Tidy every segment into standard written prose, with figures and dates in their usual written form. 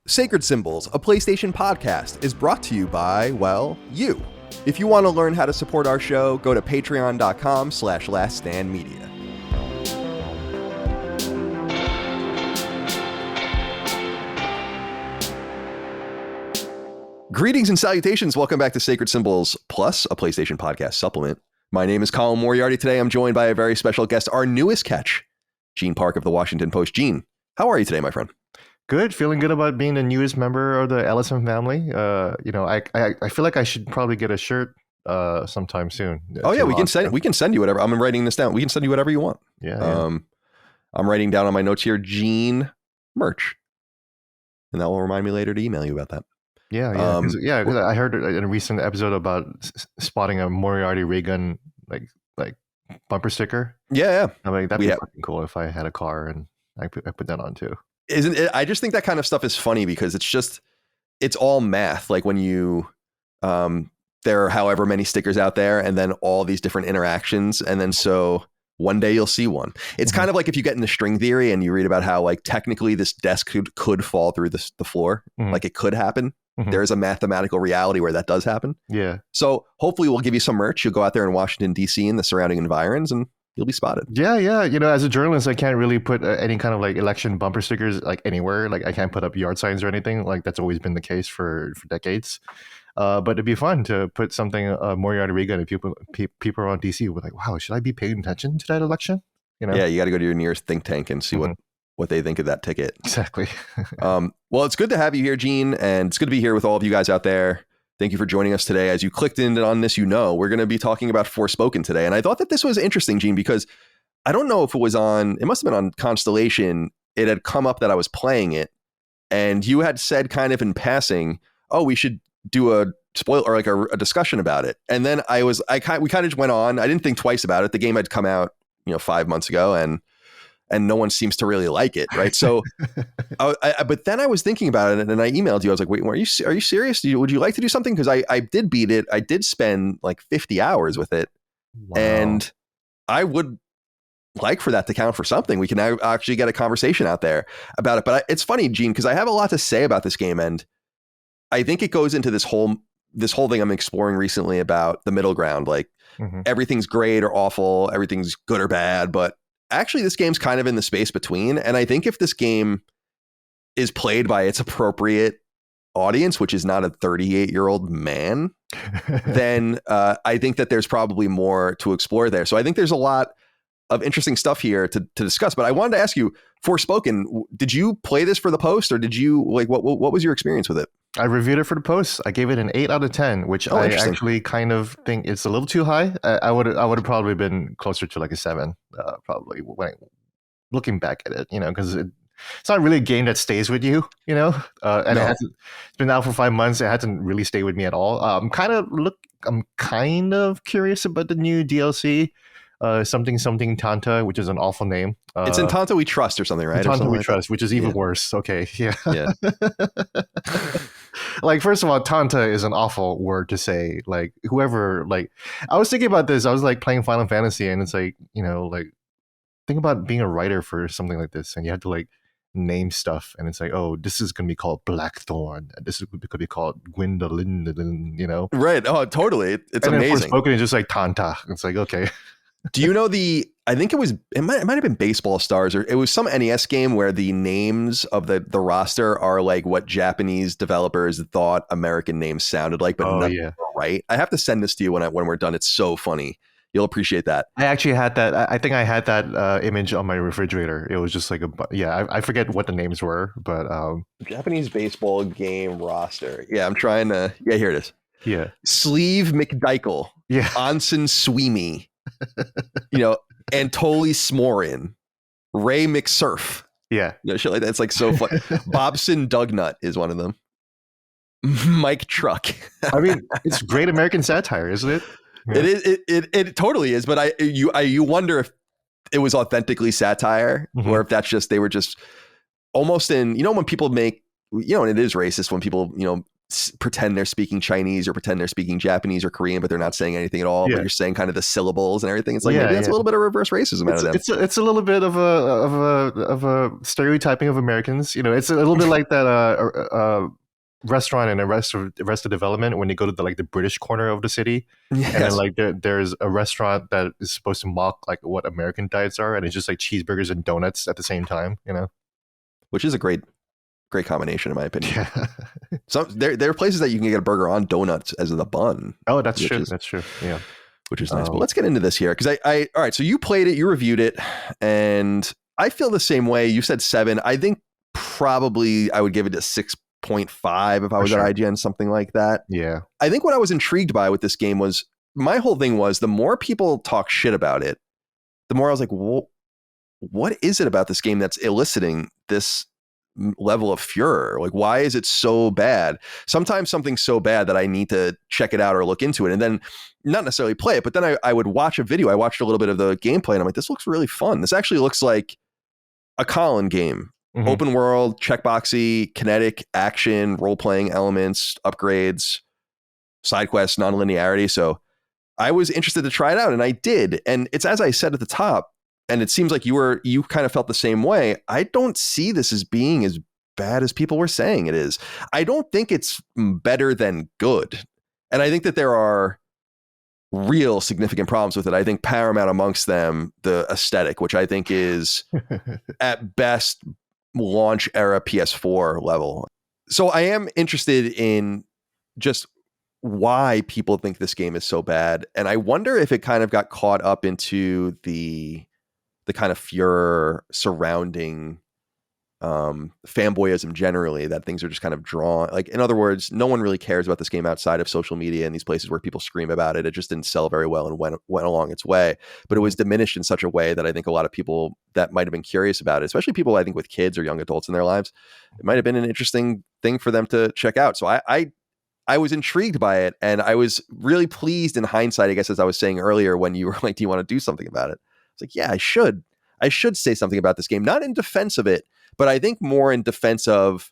Sacred Symbols, a PlayStation podcast, is brought to you by, well, you. If you want to learn how to support our show, go to patreon.com/laststandmedia. Greetings and salutations. Welcome back to Sacred Symbols Plus, a PlayStation podcast supplement. My name is Colin Moriarty. Today I'm joined by a very special guest, our newest catch, Gene Park of the Washington Post. Gene, how are you today, my friend? Good, feeling good about being the newest member of the LSM family. I feel like I should probably get a shirt sometime soon. Oh yeah, we can send you whatever. I'm writing this down. We can send you whatever you want. Yeah. I'm writing down on my notes here, Gene merch, and that will remind me later to email you about that. Yeah. Because I heard in a recent episode about spotting a Moriarty ray gun like bumper sticker. Yeah. I'm like, that'd be fucking cool if I had a car and I put that on too. Isn't it? I just think that kind of stuff is funny because it's all math. Like when you, there are however many stickers out there and then all these different interactions. And then so one day you'll see one. It's kind of like if you get into string theory and you read about how like technically this desk could fall through the floor, like it could happen. There is a mathematical reality where that does happen. Yeah. So hopefully we'll give you some merch. You'll go out there in Washington, D.C. and the surrounding environs and you'll be spotted. Yeah. You know, as a journalist, I can't really put any kind of like election bumper stickers like anywhere. Like I can't put up yard signs or anything. Like that's always been the case for decades. But it'd be fun to put something Moriarty Reagan and people around DC were like, wow, should I be paying attention to that election? You know? Yeah, you got to go to your nearest think tank and see what they think of that ticket. Exactly. Well, it's good to have you here, Gene, and it's good to be here with all of you guys out there. Thank you for joining us today. As you clicked in on this, we're going to be talking about Forspoken today. And I thought that this was interesting, Gene, because I don't know if it must have been on Constellation. It had come up that I was playing it. And you had said kind of in passing, oh, we should do a spoil or like a discussion about it. And then we kind of just went on. I didn't think twice about it. The game had come out, 5 months ago and no one seems to really like it. Right. So, but then I was thinking about it and I emailed you. I was like, wait, are you serious? Would you like to do something? Because I did beat it. I did spend like 50 hours with it. Wow. And I would like for that to count for something. We can now actually get a conversation out there about it. But it's funny, Gene, because I have a lot to say about this game. And I think it goes into this whole thing I'm exploring recently about the middle ground. Like everything's great or awful. Everything's good or bad. But actually, this game's kind of in the space between. And I think if this game is played by its appropriate audience, which is not a 38-year-old man, then I think that there's probably more to explore there. So I think there's a lot of interesting stuff here to discuss. But I wanted to ask you, Forspoken, did you play this for the post or did you like what was your experience with it? I reviewed it for the post. I gave it an 8 out of 10, which I actually kind of think it's a little too high. I would have probably been closer to like a 7, probably looking back at it, because it's not really a game that stays with you, and it's been out for 5 months. It hasn't really stayed with me at all. I'm kind of curious about the new DLC. Something Tanta, which is an awful name. It's in Tanta We Trust or something, right? Tanta We Trust, which is even worse. Okay, yeah. Like, first of all, Tanta is an awful word to say. Like, whoever, like, I was thinking about this. I was like playing Final Fantasy, and it's like, like, think about being a writer for something like this, and you have to like name stuff, and it's like, oh, this is going to be called Blackthorn, and this could be called Gwendolyn, Right. Oh, totally. It's and amazing. Forspoken is just like Tanta. It's like, okay. Do you know I think it might have been Baseball Stars, or it was some NES game where the names of the roster are like what Japanese developers thought American names sounded like, but right. I have to send this to you when we're done. It's so funny. You'll appreciate that. I actually had that. I think I had that image on my refrigerator. It was just like I forget what the names were, but Japanese baseball game roster. Yeah, I'm trying to. Yeah, here it is. Yeah, Sleeve McDykel. Yeah, Anson Sweeney. Antoli Smorin, Ray McSurf. Yeah. Shit like that. It's like so fun. Bobson Dugnut is one of them. Mike Truck. I mean, it's great American satire, isn't it? Yeah. It is. It totally is. But you wonder if it was authentically satire or if they were just almost in, when people make, and it is racist when people, pretend they're speaking Chinese or pretend they're speaking Japanese or Korean, but they're not saying anything at all. But you're saying kind of the syllables and everything. It's like maybe that's a little bit of reverse racism out of them. It's a little bit of a stereotyping of Americans. It's a little bit like that restaurant in Arrested Development when you go to the British corner of the city, and then there's a restaurant that is supposed to mock like what American diets are, and it's just like cheeseburgers and donuts at the same time. Which is a great combination in my opinion. Yeah. So there are places that you can get a burger on donuts as the bun. Oh, that's true. That's true. Yeah. Which is nice. But let's get into this here. Because I all right, so you played it, you reviewed it, and I feel the same way. You said 7. I think probably I would give it a 6.5 if I was at IGN, something like that. Yeah. I think what I was intrigued by with this game was, my whole thing was, the more people talk shit about it, the more I was like, well, what is it about this game that's eliciting this level of furor? Like, why is it so bad? Sometimes something's so bad that I need to check it out or look into it, and then not necessarily play it, but then I would watch a video. I watched a little bit of the gameplay and I'm like, this looks really fun. This actually looks like a Colin game. Mm-hmm. Open world, checkboxy, kinetic, action, role-playing elements, upgrades, side quests, non-linearity. So I was interested to try it out, and I did. And it's as I said at the top, and it seems like you kind of felt the same way. I don't see this as being as bad as people were saying it is. I don't think it's better than good. And I think that there are real significant problems with it. I think paramount amongst them, the aesthetic, which I think is at best launch era PS4 level. So I am interested in just why people think this game is so bad. And I wonder if it kind of got caught up into the kind of furor surrounding fanboyism generally, that things are just kind of drawn. Like, in other words, no one really cares about this game outside of social media and these places where people scream about it. It just didn't sell very well and went along its way. But it was diminished in such a way that I think a lot of people that might have been curious about it, especially people I think with kids or young adults in their lives, it might have been an interesting thing for them to check out. So I was intrigued by it, and I was really pleased in hindsight, I guess, as I was saying earlier, when you were like, do you want to do something about it? It's like, yeah, I should say something about this game, not in defense of it, but I think more in defense of,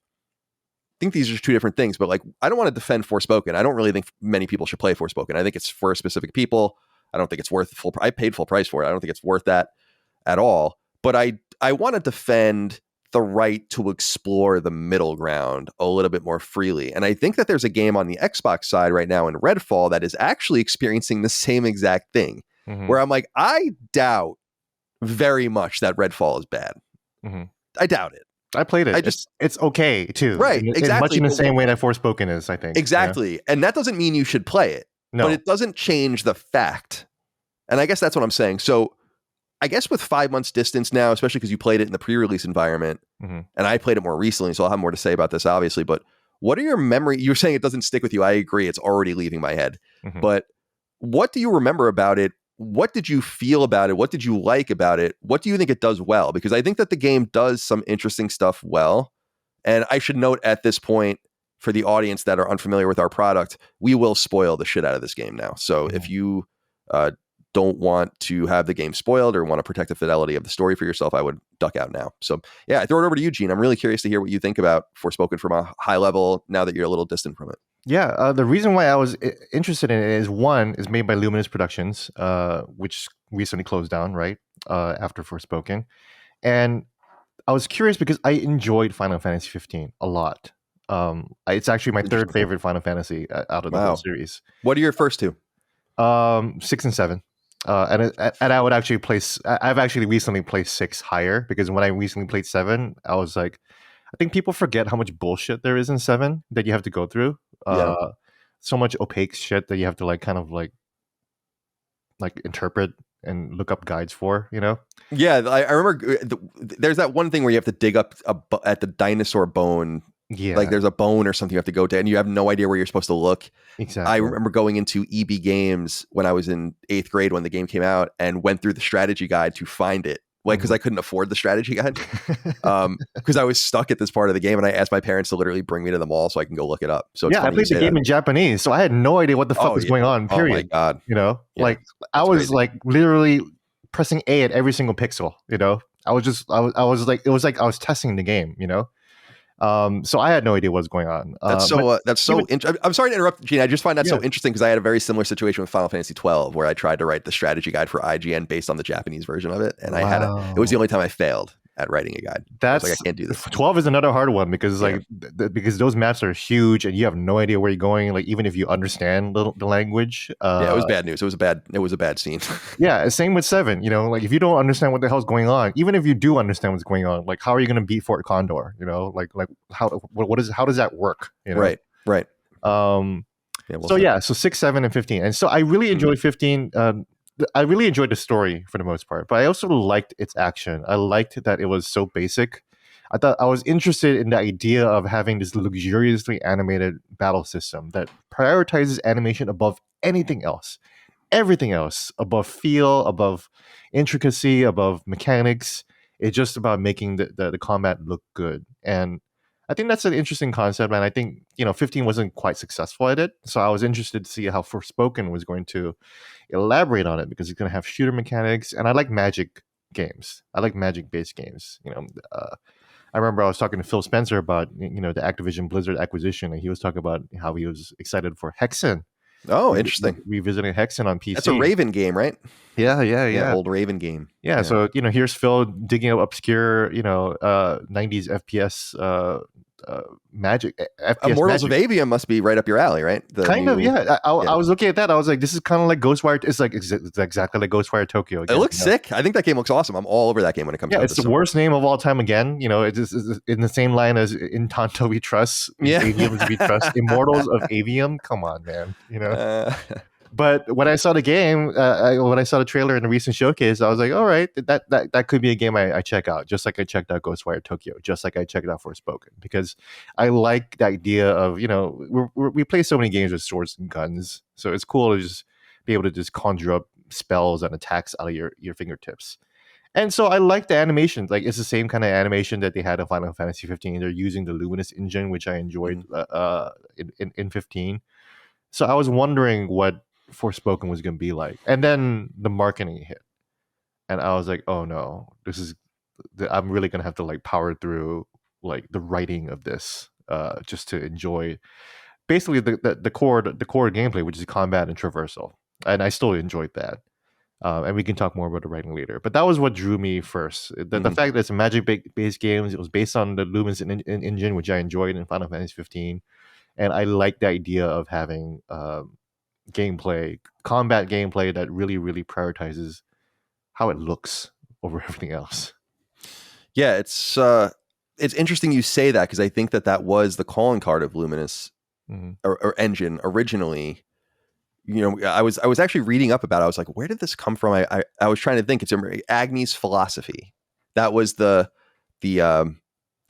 I think these are two different things, but like, I don't want to defend Forspoken. I don't really think many people should play Forspoken. I think it's for specific people. I don't think it's worth I paid full price for it. I don't think it's worth that at all. But I want to defend the right to explore the middle ground a little bit more freely. And I think that there's a game on the Xbox side right now in Redfall that is actually experiencing the same exact thing, where I'm like, I doubt very much that Redfall is bad. Mm-hmm. I doubt it. I played it. It's okay too. Right. Exactly. Much in the same way that Forspoken is, I think. Exactly. Yeah. And that doesn't mean you should play it. No. But it doesn't change the fact. And I guess that's what I'm saying. So I guess with 5 months distance now, especially because you played it in the pre-release environment, and I played it more recently, so I'll have more to say about this, obviously. But what are your memories? You're saying it doesn't stick with you. I agree. It's already leaving my head. But what do you remember about it? What did you feel about it? What did you like about it? What do you think it does well? Because I think that the game does some interesting stuff well. And I should note at this point, for the audience that are unfamiliar with our product, we will spoil the shit out of this game now. So if you don't want to have the game spoiled or want to protect the fidelity of the story for yourself, I would duck out now. So yeah, I throw it over to you, Gene. I'm really curious to hear what you think about Forspoken from a high level now that you're a little distant from it. Yeah, the reason why I was interested in it is, one, is made by Luminous Productions, which recently closed down, right, after Forspoken. And I was curious because I enjoyed Final Fantasy 15 a lot. It's actually my third favorite Final Fantasy out of the whole series. What are your first two? 6 and 7. And I would actually place, I've actually recently placed 6 higher, because when I recently played 7, I was like, I think people forget how much bullshit there is in 7 that you have to go through. So much opaque shit that you have to like kind of like interpret and look up guides for, you know? Yeah, I remember there's that one thing where you have to dig up at the dinosaur bone. Yeah, like there's a bone or something you have to go to, and you have no idea where you're supposed to look. Exactly. I remember going into EB Games when I was in 8th grade when the game came out, and went through the strategy guide to find it. Like, because I couldn't afford the strategy guide, because I was stuck at this part of the game, and I asked my parents to literally bring me to the mall so I can go look it up. So it's I played the game in Japanese, so I had no idea what the fuck was going on. Period. Oh my god! You know, like I was crazy. Like literally pressing A at every single pixel. You know, I was like, it was like I was testing the game. You know, So I had no idea what was going on. That's so. I'm sorry to interrupt, Gene. I just find that so interesting because I had a very similar situation with Final Fantasy 12, where I tried to write the strategy guide for IGN based on the Japanese version of it, and it was the only time I failed at writing a guide. I was like, I can't do this. 12 is another hard one because because those maps are huge and you have no idea where you're going. Like even if you understand the language, it was bad news. It was a bad scene. Yeah, same with 7. You know, like if you don't understand what the hell's going on, even if you do understand what's going on, like how are you going to beat Fort Condor? You know, like how does that work? You know? Right. So 6, 7, and 15, and so I really enjoyed 15. I really enjoyed the story for the most part, but I also liked its action. I liked that it was so basic. I was interested in the idea of having this luxuriously animated battle system that prioritizes animation above anything else. Everything else, above feel, above intricacy, above mechanics. It's just about making the combat look good. And I think that's an interesting concept, and I think 15 wasn't quite successful at it. So I was interested to see how Forspoken was going to elaborate on it, because it's going to have shooter mechanics, and I like magic games. I like magic-based games. I remember I was talking to Phil Spencer about the Activision Blizzard acquisition, and he was talking about how he was excited for Hexen. Oh, interesting. Revisiting Hexen on PC. That's a Raven game, right? Yeah. Old Raven game. Yeah. So here's Phil digging up obscure 90s FPS magic. FPS Immortals magic. of Avium must be right up your alley, right? I was looking at that. I was like, this is kind of like Ghostwire. It's like it's exactly like Ghostwire Tokyo. Again, it looks sick. I think that game looks awesome. I'm all over that game when it comes out. Yeah, it's the worst name of all time again. It's in the same line as In Tanto We Trust. Aviums We Trust. Immortals of Avium. Come on, man. But when I saw the game, when I saw the trailer in the recent showcase, I was like, all right, that could be a game I check out, just like I checked out Ghostwire Tokyo, just like I checked out Forspoken, because I like the idea of, we play so many games with swords and guns, so it's cool to just be able to just conjure up spells and attacks out of your fingertips. And so I like the animation. Like, it's the same kind of animation that they had in Final Fantasy 15. They're using the Luminous engine, which I enjoyed in 15. So I was wondering what Forspoken was going to be like, and then the marketing hit, and I was like, oh no, I'm really going to have to like power through like the writing of this just to enjoy basically the core gameplay, which is combat and traversal, and I still enjoyed that. And we can talk more about the writing later, but that was what drew me first. The fact that it's a magic-based games, it was based on the Luminous engine, which I enjoyed in Final Fantasy 15, and I like the idea of having combat gameplay that really, really prioritizes how it looks over everything else. Yeah, it's interesting you say that, because I think that was the calling card of Luminous or engine originally. I was actually reading up about it. I was like, where did this come from? I was trying to think. It's Agni's Philosophy. That was the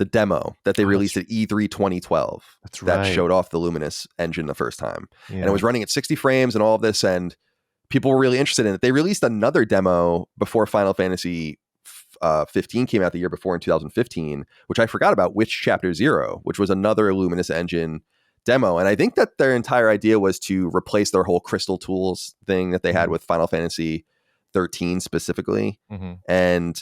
demo that they released at E3 2012. That's right. That showed off the Luminous engine the first time. Yeah. And it was running at 60 frames and all of this, and people were really interested in it. They released another demo before Final Fantasy 15 came out the year before, in 2015, which I forgot about, Witch Chapter 0, which was another Luminous engine demo. And I think that their entire idea was to replace their whole Crystal Tools thing that they had with Final Fantasy 13 specifically. And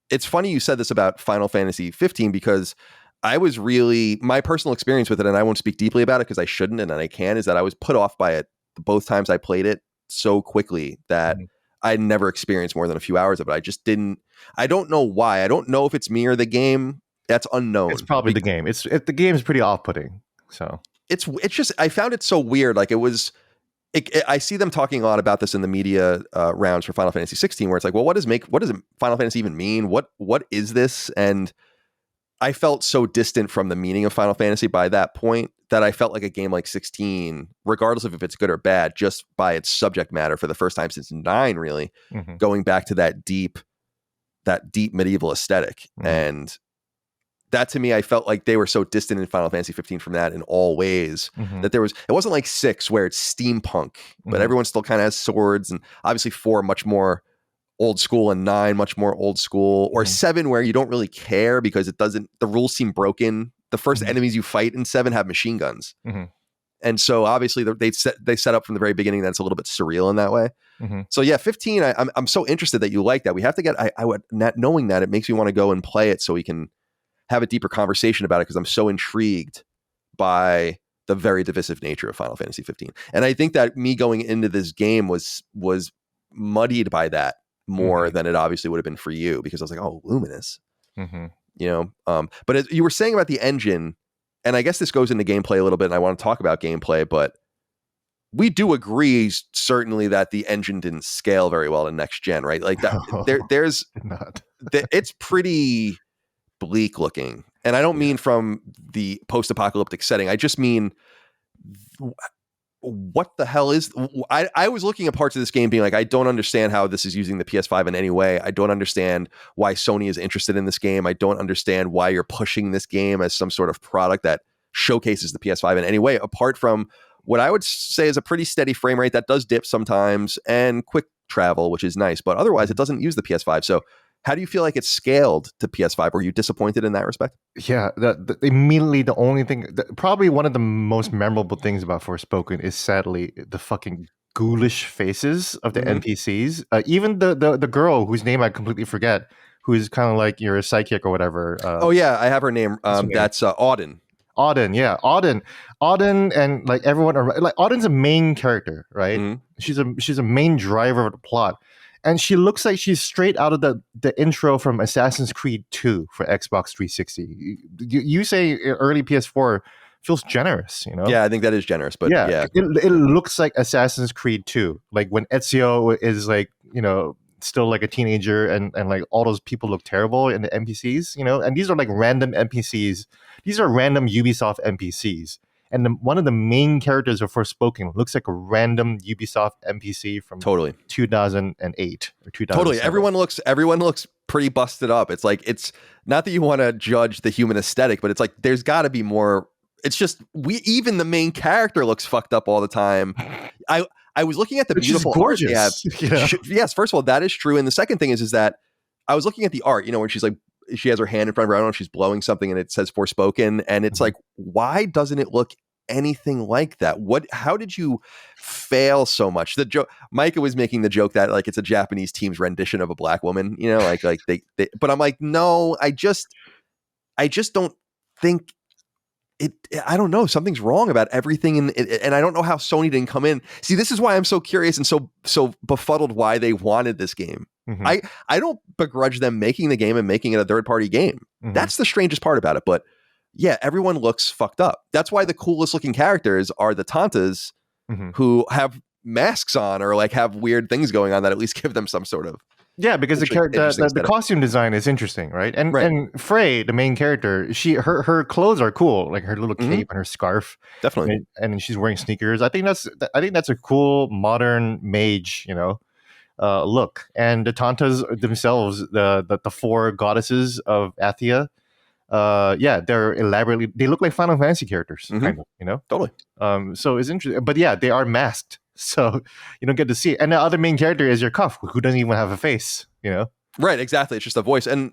it's funny you said this about Final Fantasy 15, because my personal experience with it, and I won't speak deeply about it because I shouldn't, and I can, is that I was put off by it both times I played it so quickly that I never experienced more than a few hours of it. I don't know why. I don't know if it's me or the game. That's unknown. It's probably the game. The game is pretty off-putting. So it's just, I found it so weird. Like, I see them talking a lot about this in the media rounds for Final Fantasy 16, where it's like, well, what does Final Fantasy even mean? What is this? And I felt so distant from the meaning of Final Fantasy by that point that I felt like a game like 16, regardless of if it's good or bad, just by its subject matter, for the first time since 9, really, going back to that deep medieval aesthetic. And that, to me, I felt like they were so distant in Final Fantasy 15 from that in all ways, that it wasn't like 6 where it's steampunk, but everyone still kind of has swords, and obviously 4 much more old school, and 9 much more old school, or 7 where you don't really care because the rules seem broken. The first enemies you fight in 7 have machine guns. And so obviously they set up from the very beginning that it's a little bit surreal in that way. So yeah, 15, I'm so interested that you like that. We have to get, knowing that, it makes me want to go and play it so we can have a deeper conversation about it because I'm so intrigued by the very divisive nature of Final Fantasy 15. And I think that me going into this game was muddied by that more than it obviously would have been for you, because I was like, oh, Luminous, but as you were saying about the engine, and I guess this goes into gameplay a little bit, and I want to talk about gameplay, but we do agree certainly that the engine didn't scale very well in next gen, right? Like that, there's not. It's pretty bleak looking, and I don't mean from the post-apocalyptic setting. I just mean, what the hell is? I was looking at parts of this game being like, I don't understand how this is using the PS5 in any way. I don't understand why Sony is interested in this game. I don't understand why you're pushing this game as some sort of product that showcases the PS5 in any way, apart from what I would say is a pretty steady frame rate that does dip sometimes and quick travel, which is nice, but otherwise it doesn't use the PS5. So how do you feel like it's scaled to PS5? Were you disappointed in that respect? Yeah, immediately the only thing, probably one of the most memorable things about Forspoken is sadly the fucking ghoulish faces of the NPCs. Even the girl whose name I completely forget, who's kind of like you're a psychic or whatever. Oh yeah, I have her name. That's Auden. Auden, yeah, Auden, and like everyone, like Auden's a main character, right? She's a main driver of the plot. And she looks like she's straight out of the intro from Assassin's Creed 2 for Xbox 360. You say early PS4 feels generous, Yeah, I think that is generous, but yeah. It looks like Assassin's Creed 2, like when Ezio is like, still like a teenager, and like all those people look terrible in the NPCs, and these are like random NPCs. These are random Ubisoft NPCs. And one of the main characters of Forspoken looks like a random Ubisoft NPC from 2008 or 2007. Totally. Everyone looks pretty busted up. It's like, it's not that you want to judge the human aesthetic, but it's like, there's got to be more. It's just, even the main character looks fucked up all the time. I was looking at the beautiful art they have. Yes, first of all, that is true. And the second thing is that I was looking at the art, when she's like, she has her hand in front of her, I don't know if she's blowing something and it says Forspoken, and it's like, why doesn't it look anything like that? How did you fail so much? The joke, Micah was making the joke that like it's a Japanese team's rendition of a black woman, like they but I'm like, no, I just don't think it. I don't know, something's wrong about everything, and I don't know how Sony didn't come in. See, this is why I'm so curious and so befuddled why they wanted this game. I don't begrudge them making the game and making it a third-party game. That's the strangest part about it. But yeah, everyone looks fucked up. That's why the coolest looking characters are the Tantas, who have masks on or like have weird things going on that at least give them some sort of because the costume design is interesting, right? And Frey, the main character, her clothes are cool, like her little cape and her scarf, definitely, and she's wearing sneakers. I think that's a cool modern mage, look. And the Tantas themselves, the four goddesses of Athia, they're elaborately, they look like Final Fantasy characters, kind of, totally. So it's interesting, but yeah, they are masked, so you don't get to see it. And the other main character is your Cuff, who doesn't even have a face, Right, exactly. It's just a voice, and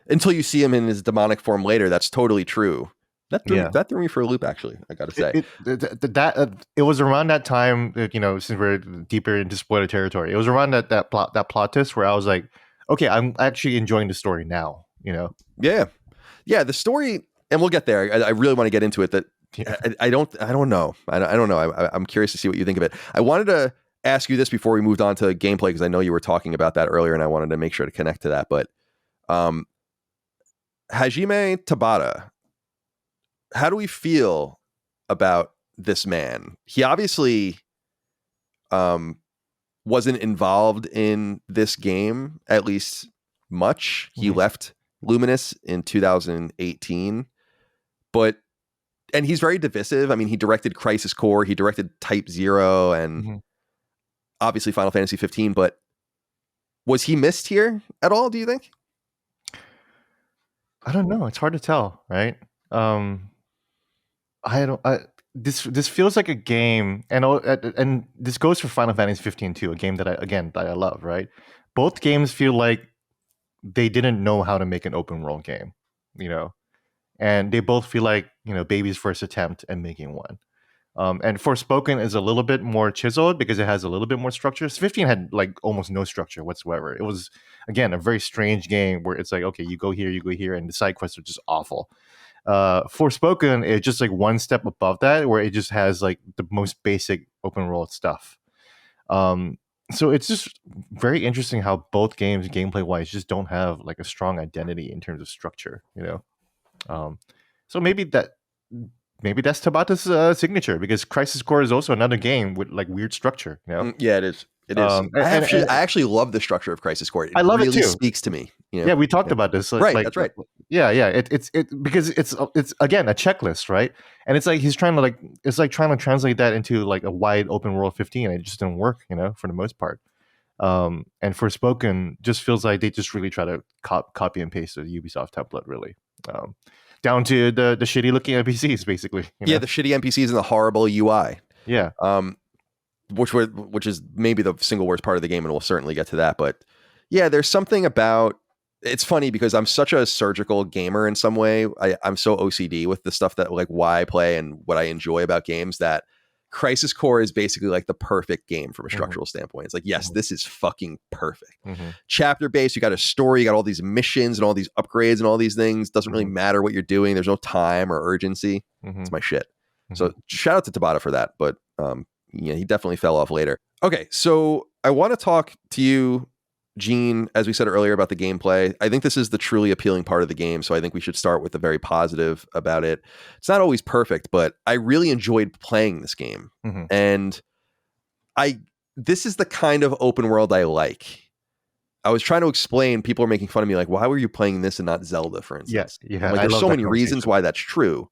until you see him in his demonic form later, that's totally true. That threw me for a loop, actually, I gotta say. It was around that time, since we're deeper into spoiler territory, it was around that plot twist where I was like, okay, I'm actually enjoying the story now, Yeah, the story, and we'll get there. I really want to get into it. That I don't know. I don't know. I'm curious to see what you think of it. I wanted to ask you this before we moved on to gameplay, because I know you were talking about that earlier, and I wanted to make sure to connect to that. But Hajime Tabata, how do we feel about this man? He obviously wasn't involved in this game, at least much. He left Luminous in 2018, and he's very divisive. I mean, he directed Crisis Core, he directed Type 0, and obviously Final Fantasy 15, but was he missed here at all, do you think? I don't know. It's hard to tell, right? This feels like a game, and this goes for Final Fantasy 15 too, a game that I love, right? Both games feel like they didn't know how to make an open world game, and they both feel like baby's first attempt at making one. And Forspoken is a little bit more chiseled because it has a little bit more structure. 15 had like almost no structure whatsoever. It was, again, a very strange game where it's like, okay, you go here, and the side quests are just awful. Forspoken is just like one step above that, where it just has like the most basic open world stuff. So it's just very interesting how both games, gameplay wise, just don't have like a strong identity in terms of structure. So maybe that's Tabata's signature, because Crisis Core is also another game with like weird structure. Yeah, it is. It is. I actually love the structure of Crisis Core. I love really it too. Speaks to me. Yeah, we talked about this. Right, like, that's right. Yeah. It's because it's again a checklist, right? And it's like he's trying to translate that into like a wide open world 15, and it just didn't work, for the most part. And Forspoken just feels like they just really try to copy and paste the Ubisoft template, really. Down to the shitty looking NPCs, basically. Yeah, the shitty NPCs and the horrible UI. Yeah. Which is maybe the single worst part of the game, and we'll certainly get to that. But yeah, there's something about. It's funny because I'm such a surgical gamer in some way. I'm so OCD with the stuff that like why I play and what I enjoy about games, that Crisis Core is basically like the perfect game from a structural standpoint. It's like, yes, this is fucking perfect. Chapter based, you got a story, you got all these missions and all these upgrades and all these things. Doesn't really matter what you're doing. There's no time or urgency. It's my shit. So shout out to Tabata for that. But yeah, he definitely fell off later. Okay, so I want to talk to you, Gene, as we said earlier, about the gameplay. I think this is the truly appealing part of the game, so I think we should start with the very positive about it. It's not always perfect, but I really enjoyed playing this game. And this is the kind of open world I like. I was trying to explain, people are making fun of me, like, why were you playing this and not Zelda, for instance? Yeah. Like, there's so many reasons why that's true,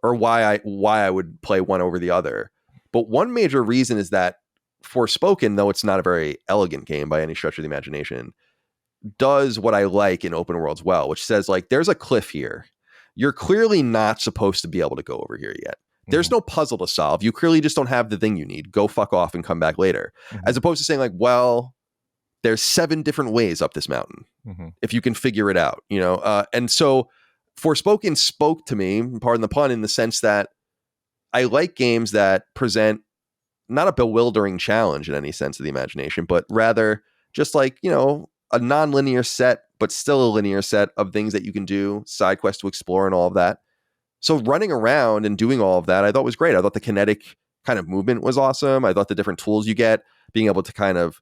or why I would play one over the other. But one major reason is that Forspoken, though it's not a very elegant game by any stretch of the imagination, does what I like in open worlds well, which says, like, there's a cliff here. You're clearly not supposed to be able to go over here yet. There's no puzzle to solve. You clearly just don't have the thing you need. Go fuck off and come back later. As opposed to saying, like, well, there's 7 different ways up this mountain if you can figure it out, and so Forspoken spoke to me, pardon the pun, in the sense that I like games that present not a bewildering challenge in any sense of the imagination, but rather just like, a non-linear set, but still a linear set of things that you can do, side quests to explore and all of that. So running around and doing all of that, I thought was great. I thought the kinetic kind of movement was awesome. I thought the different tools you get, being able to kind of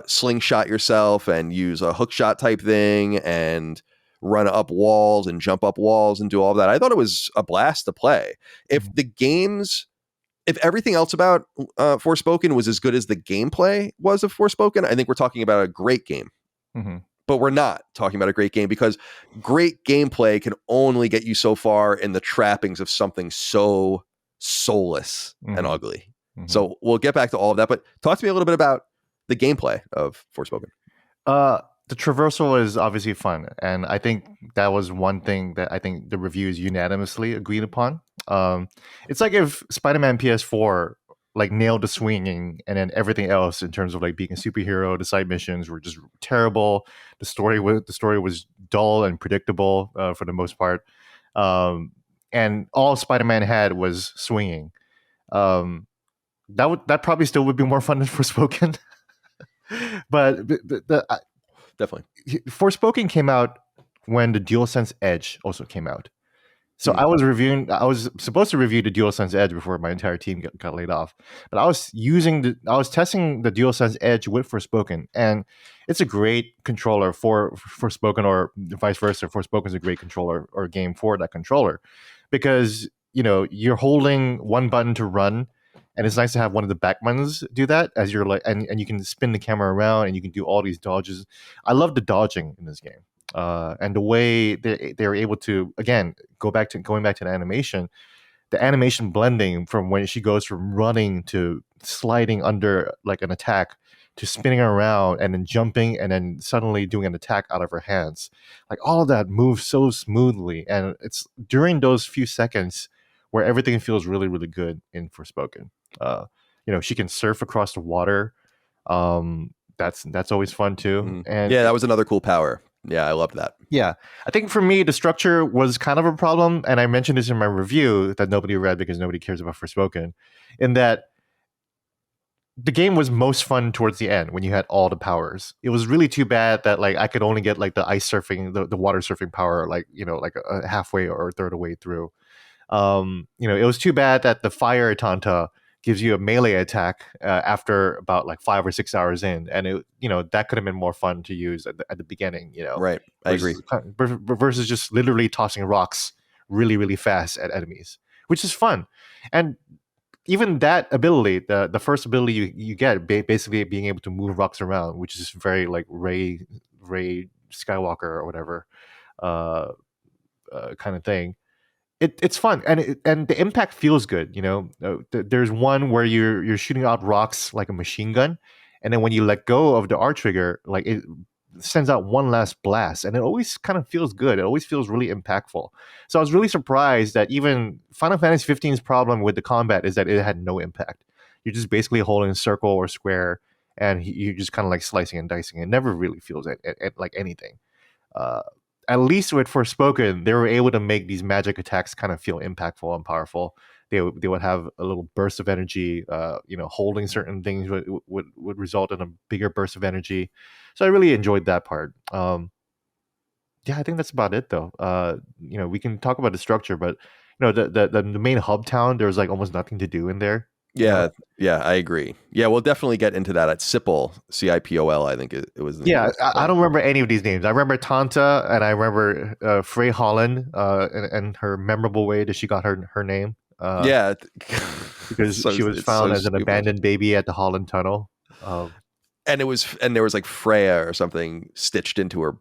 slingshot yourself and use a hook shot type thing and run up walls and jump up walls and do all of that. I thought it was a blast to play. If everything else about Forspoken was as good as the gameplay was of Forspoken, I think we're talking about a great game. But we're not talking about a great game, because great gameplay can only get you so far in the trappings of something so soulless and ugly. So we'll get back to all of that, but talk to me a little bit about the gameplay of Forspoken. The traversal is obviously fun, and I think that was one thing that I think the reviews unanimously agreed upon. It's like if Spider-Man PS4 like nailed the swinging, and then everything else in terms of like being a superhero, the side missions were just terrible. The story was dull and predictable for the most part, and all Spider-Man had was swinging. That probably still would be more fun than Forspoken. But definitely, Forspoken came out when the DualSense Edge also came out. So I was supposed to review the DualSense Edge before my entire team got laid off. But I was testing the DualSense Edge with Forspoken, and it's a great controller for Forspoken, or vice versa. Forspoken is a great controller or game for that controller, because you're holding one button to run. And it's nice to have one of the back buttons do that as you're like, and you can spin the camera around and you can do all these dodges. I love the dodging in this game, and the way they're able to, again, going back to the animation blending from when she goes from running to sliding under like an attack to spinning around and then jumping and then suddenly doing an attack out of her hands. Like all of that moves so smoothly, and it's during those few seconds where everything feels really, really good in Forspoken. She can surf across the water. That's always fun too. And yeah, that was another cool power. Yeah, I loved that. Yeah, I think for me the structure was kind of a problem, and I mentioned this in my review that nobody read because nobody cares about Forspoken, in that the game was most fun towards the end when you had all the powers. It was really too bad that like I could only get like the ice surfing, the water surfing power, like like a halfway or a third of the way through. It was too bad that the fire Tanta gives you a melee attack after about like 5 or 6 hours in, and that could have been more fun to use at the beginning. Right, I agree. Versus just literally tossing rocks really really fast at enemies, which is fun, and even that ability, the first ability you get, basically being able to move rocks around, which is very like Ray Skywalker or whatever kind of thing. It's fun, and the impact feels good. There's one where you're shooting out rocks like a machine gun, and then when you let go of the R trigger, like it sends out one last blast, and it always kind of feels good. It always feels really impactful. So I was really surprised that even Final Fantasy 15's problem with the combat is that it had no impact. You're just basically holding a circle or square, and you're just kind of like slicing and dicing. It never really feels like anything. At least with Forspoken, they were able to make these magic attacks kind of feel impactful and powerful. They would have a little burst of energy. Holding certain things would result in a bigger burst of energy. So I really enjoyed that part. I think that's about it, though. We can talk about the structure, but the main hub town, there's like almost nothing to do in there. Yeah, I agree. Yeah, we'll definitely get into that at Cipol, Cipol, I think it was. I don't remember any of these names. I remember Tanta, and I remember Frey Holland, and her memorable way that she got her name. Because she was found as an abandoned baby at the Holland Tunnel. And there was like Freya or something stitched into her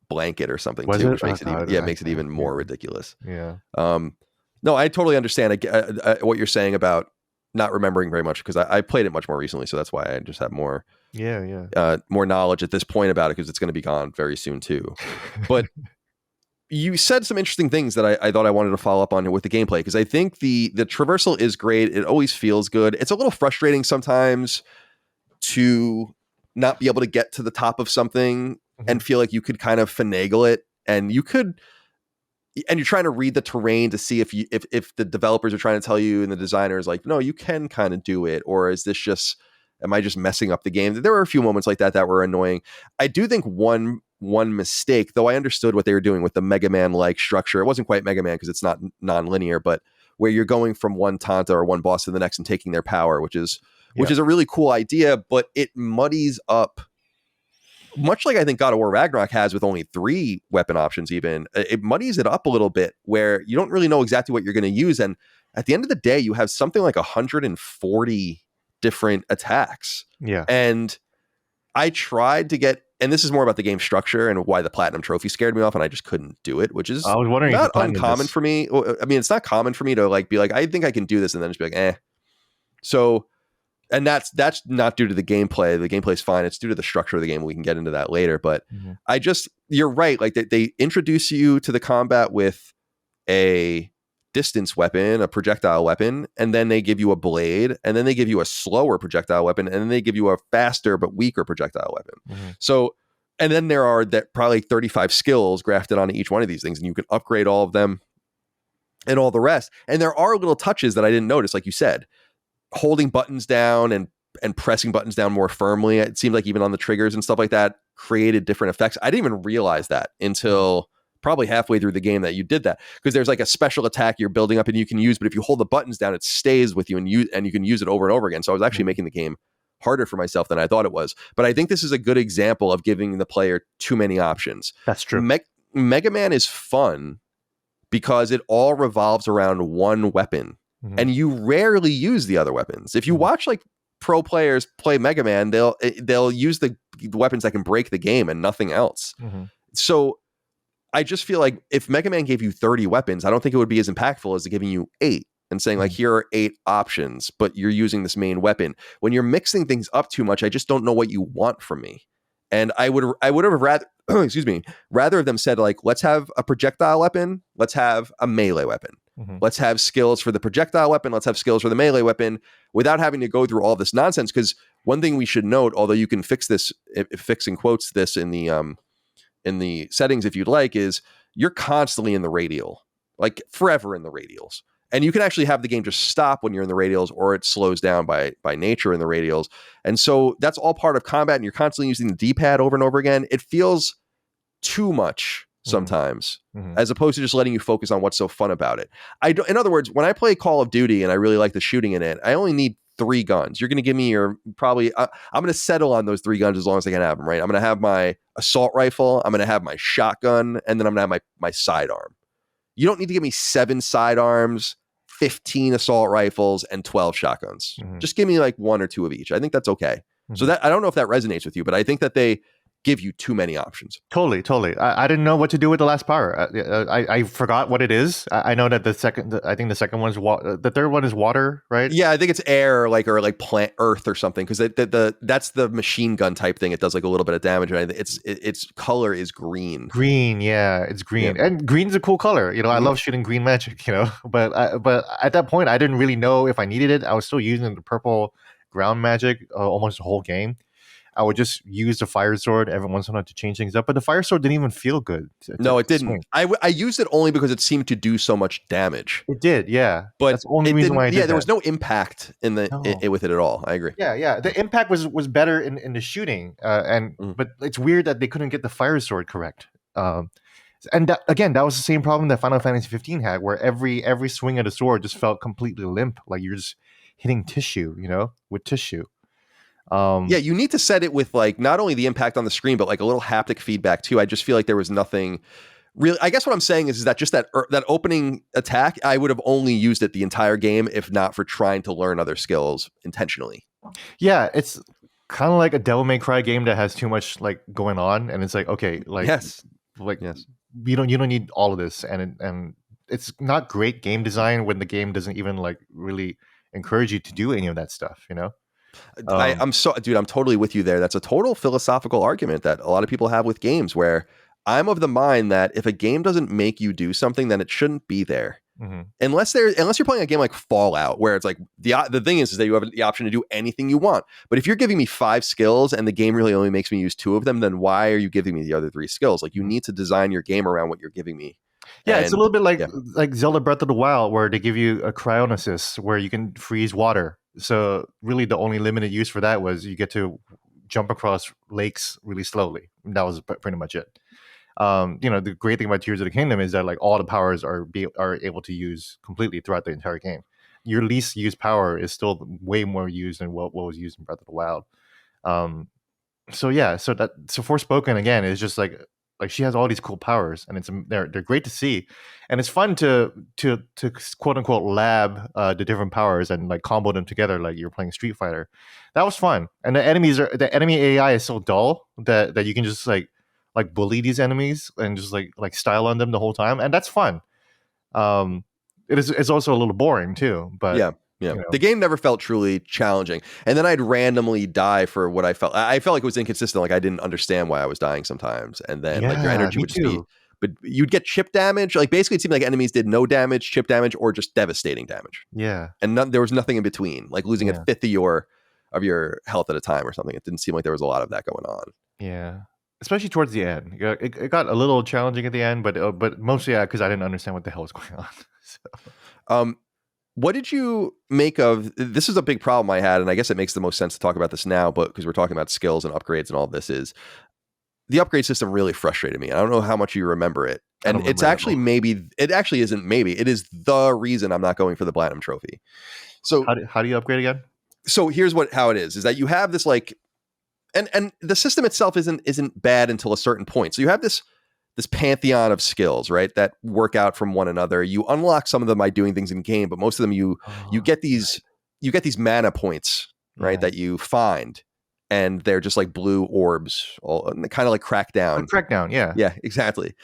blanket or something too, which makes it even more ridiculous. Yeah. No, I totally understand what you're saying about not remembering very much, because I played it much more recently, so that's why I just have more more knowledge at this point about it, because it's going to be gone very soon too. But you said some interesting things that I thought I wanted to follow up on with the gameplay, because I think the traversal is great. It always feels good. It's a little frustrating sometimes to not be able to get to the top of something and feel like you could kind of finagle it, and you're trying to read the terrain to see if the developers are trying to tell you and the designers like, no, you can kind of do it, or is this just, am I just messing up the game? There were a few moments like that were annoying. I do think one mistake, though I understood what they were doing with the Mega Man like structure. It wasn't quite Mega Man because it's not non-linear, but where you're going from one Tanta or one boss to the next and taking their power, which is a really cool idea, but it muddies up, much like I think God of War Ragnarok has with only 3 weapon options. Even it muddies it up a little bit, where you don't really know exactly what you're going to use, and at the end of the day you have something like 140 different attacks. And I tried to get, and this is more about the game structure and why the platinum trophy scared me off, and I just couldn't do it, which is I was wondering not uncommon for me. I mean, it's not common for me to like be like, I think I can do this, and then just be like, eh. So, and that's not due to the gameplay. The gameplay is fine. It's due to the structure of the game. We can get into that later. But you're right. Like they introduce you to the combat with a distance weapon, a projectile weapon, and then they give you a blade, and then they give you a slower projectile weapon, and then they give you a faster but weaker projectile weapon. So, and then there are probably 35 skills grafted onto each one of these things, and you can upgrade all of them and all the rest. And there are little touches that I didn't notice, like you said, holding buttons down and pressing buttons down more firmly. It seemed like even on the triggers and stuff like that created different effects. I didn't even realize that until probably halfway through the game that you did that, because there's like a special attack you're building up and you can use, but if you hold the buttons down, it stays with you and you can use it over and over again. So I was actually making the game harder for myself than I thought it was. But I think this is a good example of giving the player too many options. That's true. Mega Man is fun because it all revolves around one weapon. And you rarely use the other weapons. If you watch like pro players play Mega Man, they'll use the weapons that can break the game and nothing else. So I just feel like if Mega Man gave you 30 weapons, I don't think it would be as impactful as giving you 8 and saying like, here are 8 options, but you're using this main weapon. When you're mixing things up too much, I just don't know what you want from me. And I would have rather, rather have them said like, let's have a projectile weapon, let's have a melee weapon. Let's have skills for the projectile weapon. Let's have skills for the melee weapon, without having to go through all this nonsense. Because one thing we should note, although you can fix this, fix in quotes this in the in the settings, if you'd like, is you're constantly in the radial, like forever in the radials. And you can actually have the game just stop when you're in the radials, or it slows down by nature in the radials. And so that's all part of combat, and you're constantly using the D-pad over and over again. It feels too much sometimes, as opposed to just letting you focus on what's so fun about it. In other words, when I play Call of Duty and I really like the shooting in it, I only need 3 guns. You're going to give me I'm going to settle on those 3 guns as long as I can have them, right? I'm going to have my assault rifle, I'm going to have my shotgun, and then I'm going to have my sidearm. You don't need to give me 7 sidearms, 15 assault rifles, and 12 shotguns. Just give me like 1 or 2 of each. I think that's okay. So that, I don't know if that resonates with you, but I think that they give you too many options. Totally. I didn't know what to do with the last power. I forgot what it is. I know that the second one's the third one is water, right? Yeah, I think it's air, or plant earth or something, because that's the machine gun type thing. It does like a little bit of damage, and its color is green. Green, yeah, it's green, and green's a cool color. I love shooting green magic. But at that point, I didn't really know if I needed it. I was still using the purple ground magic almost the whole game. I would just use the fire sword every once in a while to change things up, but the fire sword didn't even feel good. No, it didn't. I used it only because it seemed to do so much damage. It did, yeah. But that's the only reason why I did there was no impact with it at all. I agree. Yeah. The impact was better in the shooting, but it's weird that they couldn't get the fire sword correct. And that was the same problem that Final Fantasy 15 had, where every swing of the sword just felt completely limp, like you're just hitting tissue, with tissue. You need to set it with like not only the impact on the screen, but like a little haptic feedback too. I just feel like there was nothing really. I guess what I'm saying is that just that opening attack, I would have only used it the entire game if not for trying to learn other skills intentionally. Yeah, it's kind of like a Devil May Cry game that has too much like going on, and it's like, okay, like yes, you don't need all of this, and it's not great game design when the game doesn't even like really encourage you to do any of that stuff, I'm totally with you there. That's a total philosophical argument that a lot of people have with games, where I'm of the mind that if a game doesn't make you do something, then it shouldn't be there. Unless you're playing a game like Fallout, where it's like the thing is that you have the option to do anything you want. But if you're giving me 5 skills and the game really only makes me use 2 of them, then why are you giving me the other 3 skills? Like, you need to design your game around what you're giving me. Yeah, it's a little bit like Zelda Breath of the Wild, where they give you a cryonesis where you can freeze water. So really the only limited use for that was you get to jump across lakes really slowly. That was pretty much it. The great thing about Tears of the Kingdom is that like all the powers are able to use completely throughout the entire game. Your least used power is still way more used than what was used in Breath of the Wild. So Forspoken again is just like she has all these cool powers, and they're great to see, and it's fun to quote unquote lab the different powers and like combo them together like you're playing Street Fighter. That was fun, and the enemy AI is so dull that you can just like bully these enemies and just like style on them the whole time, and that's fun. It's also a little boring too, but yeah. The game never felt truly challenging. And then I'd randomly die for what I felt like it was inconsistent. Like I didn't understand why I was dying sometimes. And then like your energy would just be, but you'd get chip damage. Like basically it seemed like enemies did no damage, chip damage, or just devastating damage. Yeah. And there was nothing in between, like losing a fifth of your health at a time or something. It didn't seem like there was a lot of that going on. Yeah. Especially towards the end. It got a little challenging at the end, but mostly because I didn't understand what the hell was going on. So. What did you make of this? Is a big problem I had, and I guess it makes the most sense to talk about this now, but because we're talking about skills and upgrades and all of this, is the upgrade system really frustrated me. I don't know how much you remember it. And it's actually it is the reason I'm not going for the Platinum Trophy. So how do you upgrade again? So here's how it is that you have this like, and the system itself isn't bad until a certain point. So you have this pantheon of skills, right, that work out from one another. You unlock some of them by doing things in game, but most of them you get these mana points, right, that you find, and they're just like blue orbs, kind of like Crackdown. Yeah, exactly.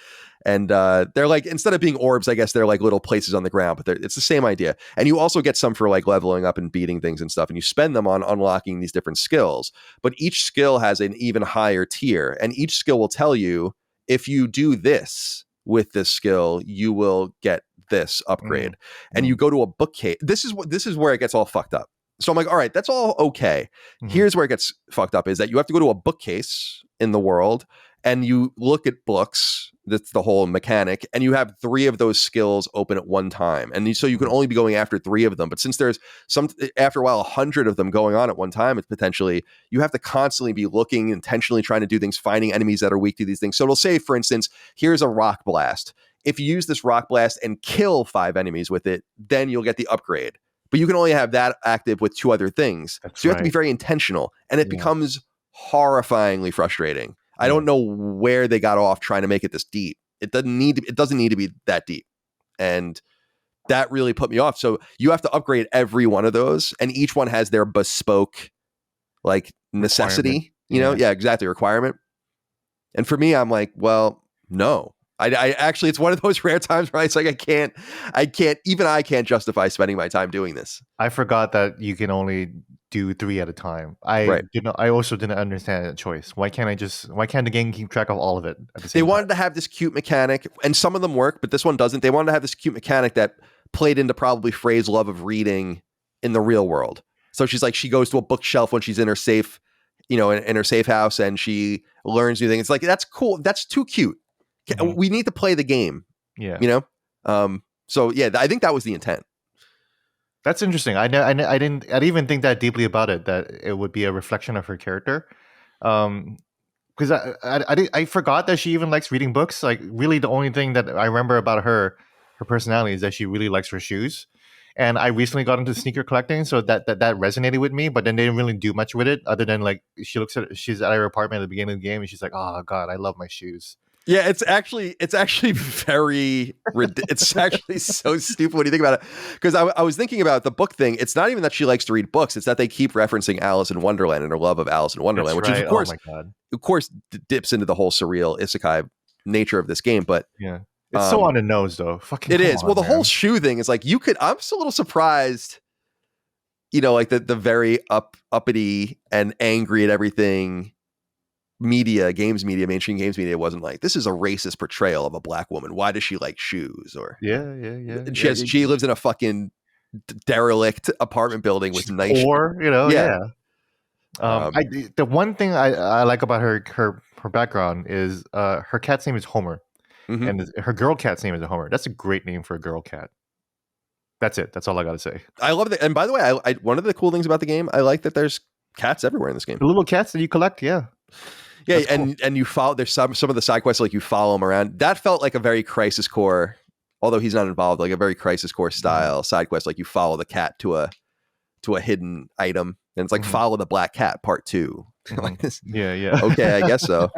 And they're like, instead of being orbs, I guess they're like little places on the ground, but it's the same idea. And you also get some for like leveling up and beating things and stuff, and you spend them on unlocking these different skills. But each skill has an even higher tier, and each skill will tell you, if you do this with this skill, you will get this upgrade. And you go to a bookcase. This is where it gets all fucked up. So I'm like, all right, that's all okay. Here's where it gets fucked up, is that you have to go to a bookcase in the world, and you look at books, that's the whole mechanic, and you have 3 of those skills open at one time. And so you can only be going after 3 of them. But since there's after a while, 100 of them going on at one time, it's potentially, you have to constantly be looking, intentionally trying to do things, finding enemies that are weak to these things. So it'll say, for instance, here's a rock blast. If you use this rock blast and kill 5 enemies with it, then you'll get the upgrade. But you can only have that active with 2 other things. That's so you have to be very intentional. And it becomes horrifyingly frustrating. I don't know where they got off trying to make it this deep. It doesn't need to be that deep. And that really put me off. So you have to upgrade every one of those, and each one has their bespoke like necessity, you know? Yeah, exactly. Requirement. And for me, I'm like, well, no. I actually, it's one of those rare times where it's like, I can't justify spending my time doing this. I forgot that you can only do 3 at a time. I also didn't understand that choice. Why can't the game keep track of all of it at the same time? They wanted to have this cute mechanic, and some of them work, but this one doesn't. They wanted to have this cute mechanic that played into probably Frey's love of reading in the real world. So she's like, she goes to a bookshelf when she's in her safe, you know, in her safe house, and she learns new things. It's like, that's cool. That's too cute. We need to play the game. Yeah. You know? So yeah, I think that was the intent. That's interesting. I didn't even think that deeply about it, that it would be a reflection of her character. Because I forgot that she even likes reading books. Like, really, the only thing that I remember about her personality is that she really likes her shoes. And I recently got into sneaker collecting, so that resonated with me. But then they didn't really do much with it, other than like she's at her apartment at the beginning of the game, and she's like, "Oh God, I love my shoes." Yeah, it's actually very it's actually so stupid when you think about it. Because I was thinking about the book thing. It's not even that she likes to read books. It's that they keep referencing Alice in Wonderland and her love of Alice in Wonderland, which is of course dips into the whole surreal isekai nature of this game. But yeah, it's so on the nose though. Fucking it is. Well, the whole shoe thing is like, I'm just a little surprised. You know, like the very uppity and angry at everything. Mainstream games media wasn't like, this is a racist portrayal of a black woman. Why does she like shoes? Or she lives in a fucking derelict apartment building with nice, the one thing I like about her background is her cat's name is Homer, and her girl cat's name is Homer. That's a great name for a girl cat. That's it. That's all I got to say. I love it. And by the way, I one of the cool things about the game, I like that there's cats everywhere in this game. The little cats that you collect, yeah. Yeah, and you follow. There's some of the side quests, like you follow them around. That felt like a very Crisis Core, although he's not involved. Like a very Crisis Core style side quest. Like you follow the cat to a hidden item, and it's like follow the black cat part 2. Like this. Yeah. Okay, I guess so.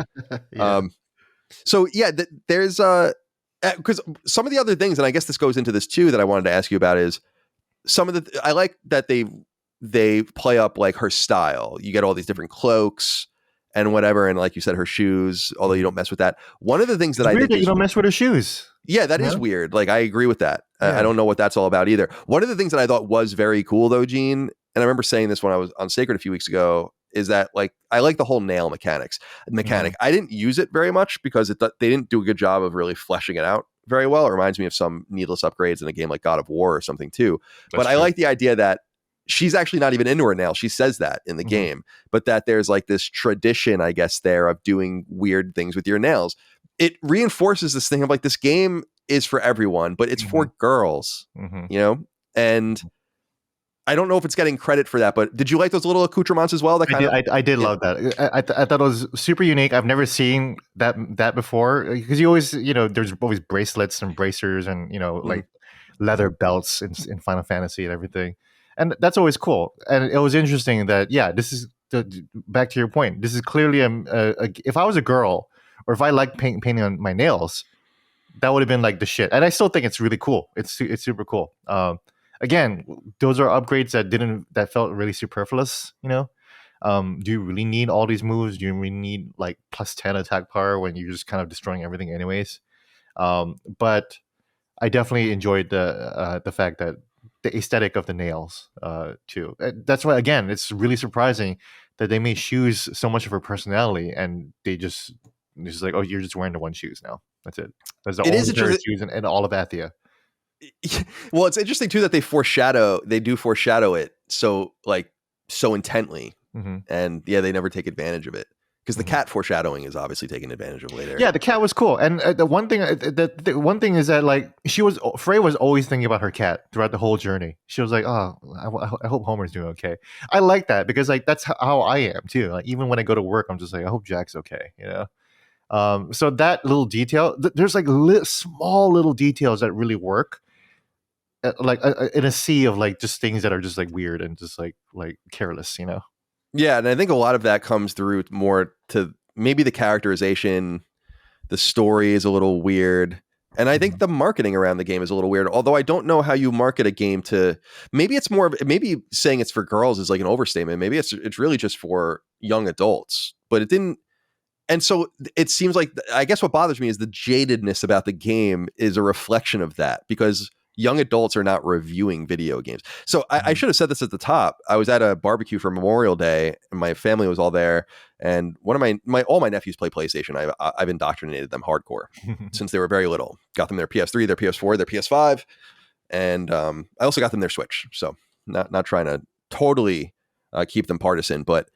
So yeah, there's because some of the other things, and I guess this goes into this too, that I wanted to ask you about is some of the. I like that they play up like her style. You get all these different cloaks and whatever, and like you said, her shoes, although you don't mess with that. One of the things that I think you don't mess with her shoes. Yeah, that is weird. Like, I agree with that. I don't know what that's all about either. One of the things that I thought was very cool though, Gene, and I remember saying this when I was on Sacred a few weeks ago, is that like, I like the whole nail mechanic. I didn't use it very much because they didn't do a good job of really fleshing it out very well. It reminds me of some needless upgrades in a game like God of War or something too. But I like the idea that she's actually not even into her nail. She says that in the game, but that there's like this tradition, I guess, there of doing weird things with your nails. It reinforces this thing of like, this game is for everyone, but it's for girls, you know? And I don't know if it's getting credit for that, but did you like those little accoutrements as well? I did love that. I thought it was super unique. I've never seen that before, because you always, there's always bracelets and bracers and, like leather belts in Final Fantasy and everything. And that's always cool. And it was interesting that, this is back to your point. This is clearly if I was a girl, or if I liked painting on my nails, that would have been like the shit. And I still think it's really cool. It's super cool. Again, those are upgrades that felt really superfluous. Do you really need all these moves? Do you really need like plus 10 attack power when you're just kind of destroying everything anyways? But I definitely enjoyed the fact that the aesthetic of the nails too. That's why, again, it's really surprising that they made shoes so much of her personality, and they just like, oh, you're just wearing the one shoes now. That's it. That's the only pair of shoes in all of Athia. Well, it's interesting too that they do foreshadow it so intently, and they never take advantage of it. because the cat foreshadowing is obviously taken advantage of later. Yeah, the cat was cool, and the one thing, the one thing is that like Frey was always thinking about her cat throughout the whole journey. She was like, "Oh, I hope Homer's doing okay." I like that because like that's how I am too. Like even when I go to work, I'm just like, "I hope Jack's okay," you know. So that little detail, there's like small little details that really work, like in a sea of like just things that are just like weird and just like careless, you know. Yeah, and I think a lot of that comes through more to maybe the characterization, the story is a little weird, and I think the marketing around the game is a little weird. Although I don't know how you market a game to. Maybe it's more of maybe saying it's for girls is like an overstatement. Maybe it's really just for young adults. But it didn't. And so it seems like, I guess what bothers me is the jadedness about the game is a reflection of that, because young adults are not reviewing video games. So I should have said this at the top. I was at a barbecue for Memorial Day and my family was all there. And one of my all my nephews play PlayStation. I've indoctrinated them hardcore since they were very little. Got them their PS3, their PS4, their PS5. And I also got them their Switch. So not trying to totally keep them partisan, but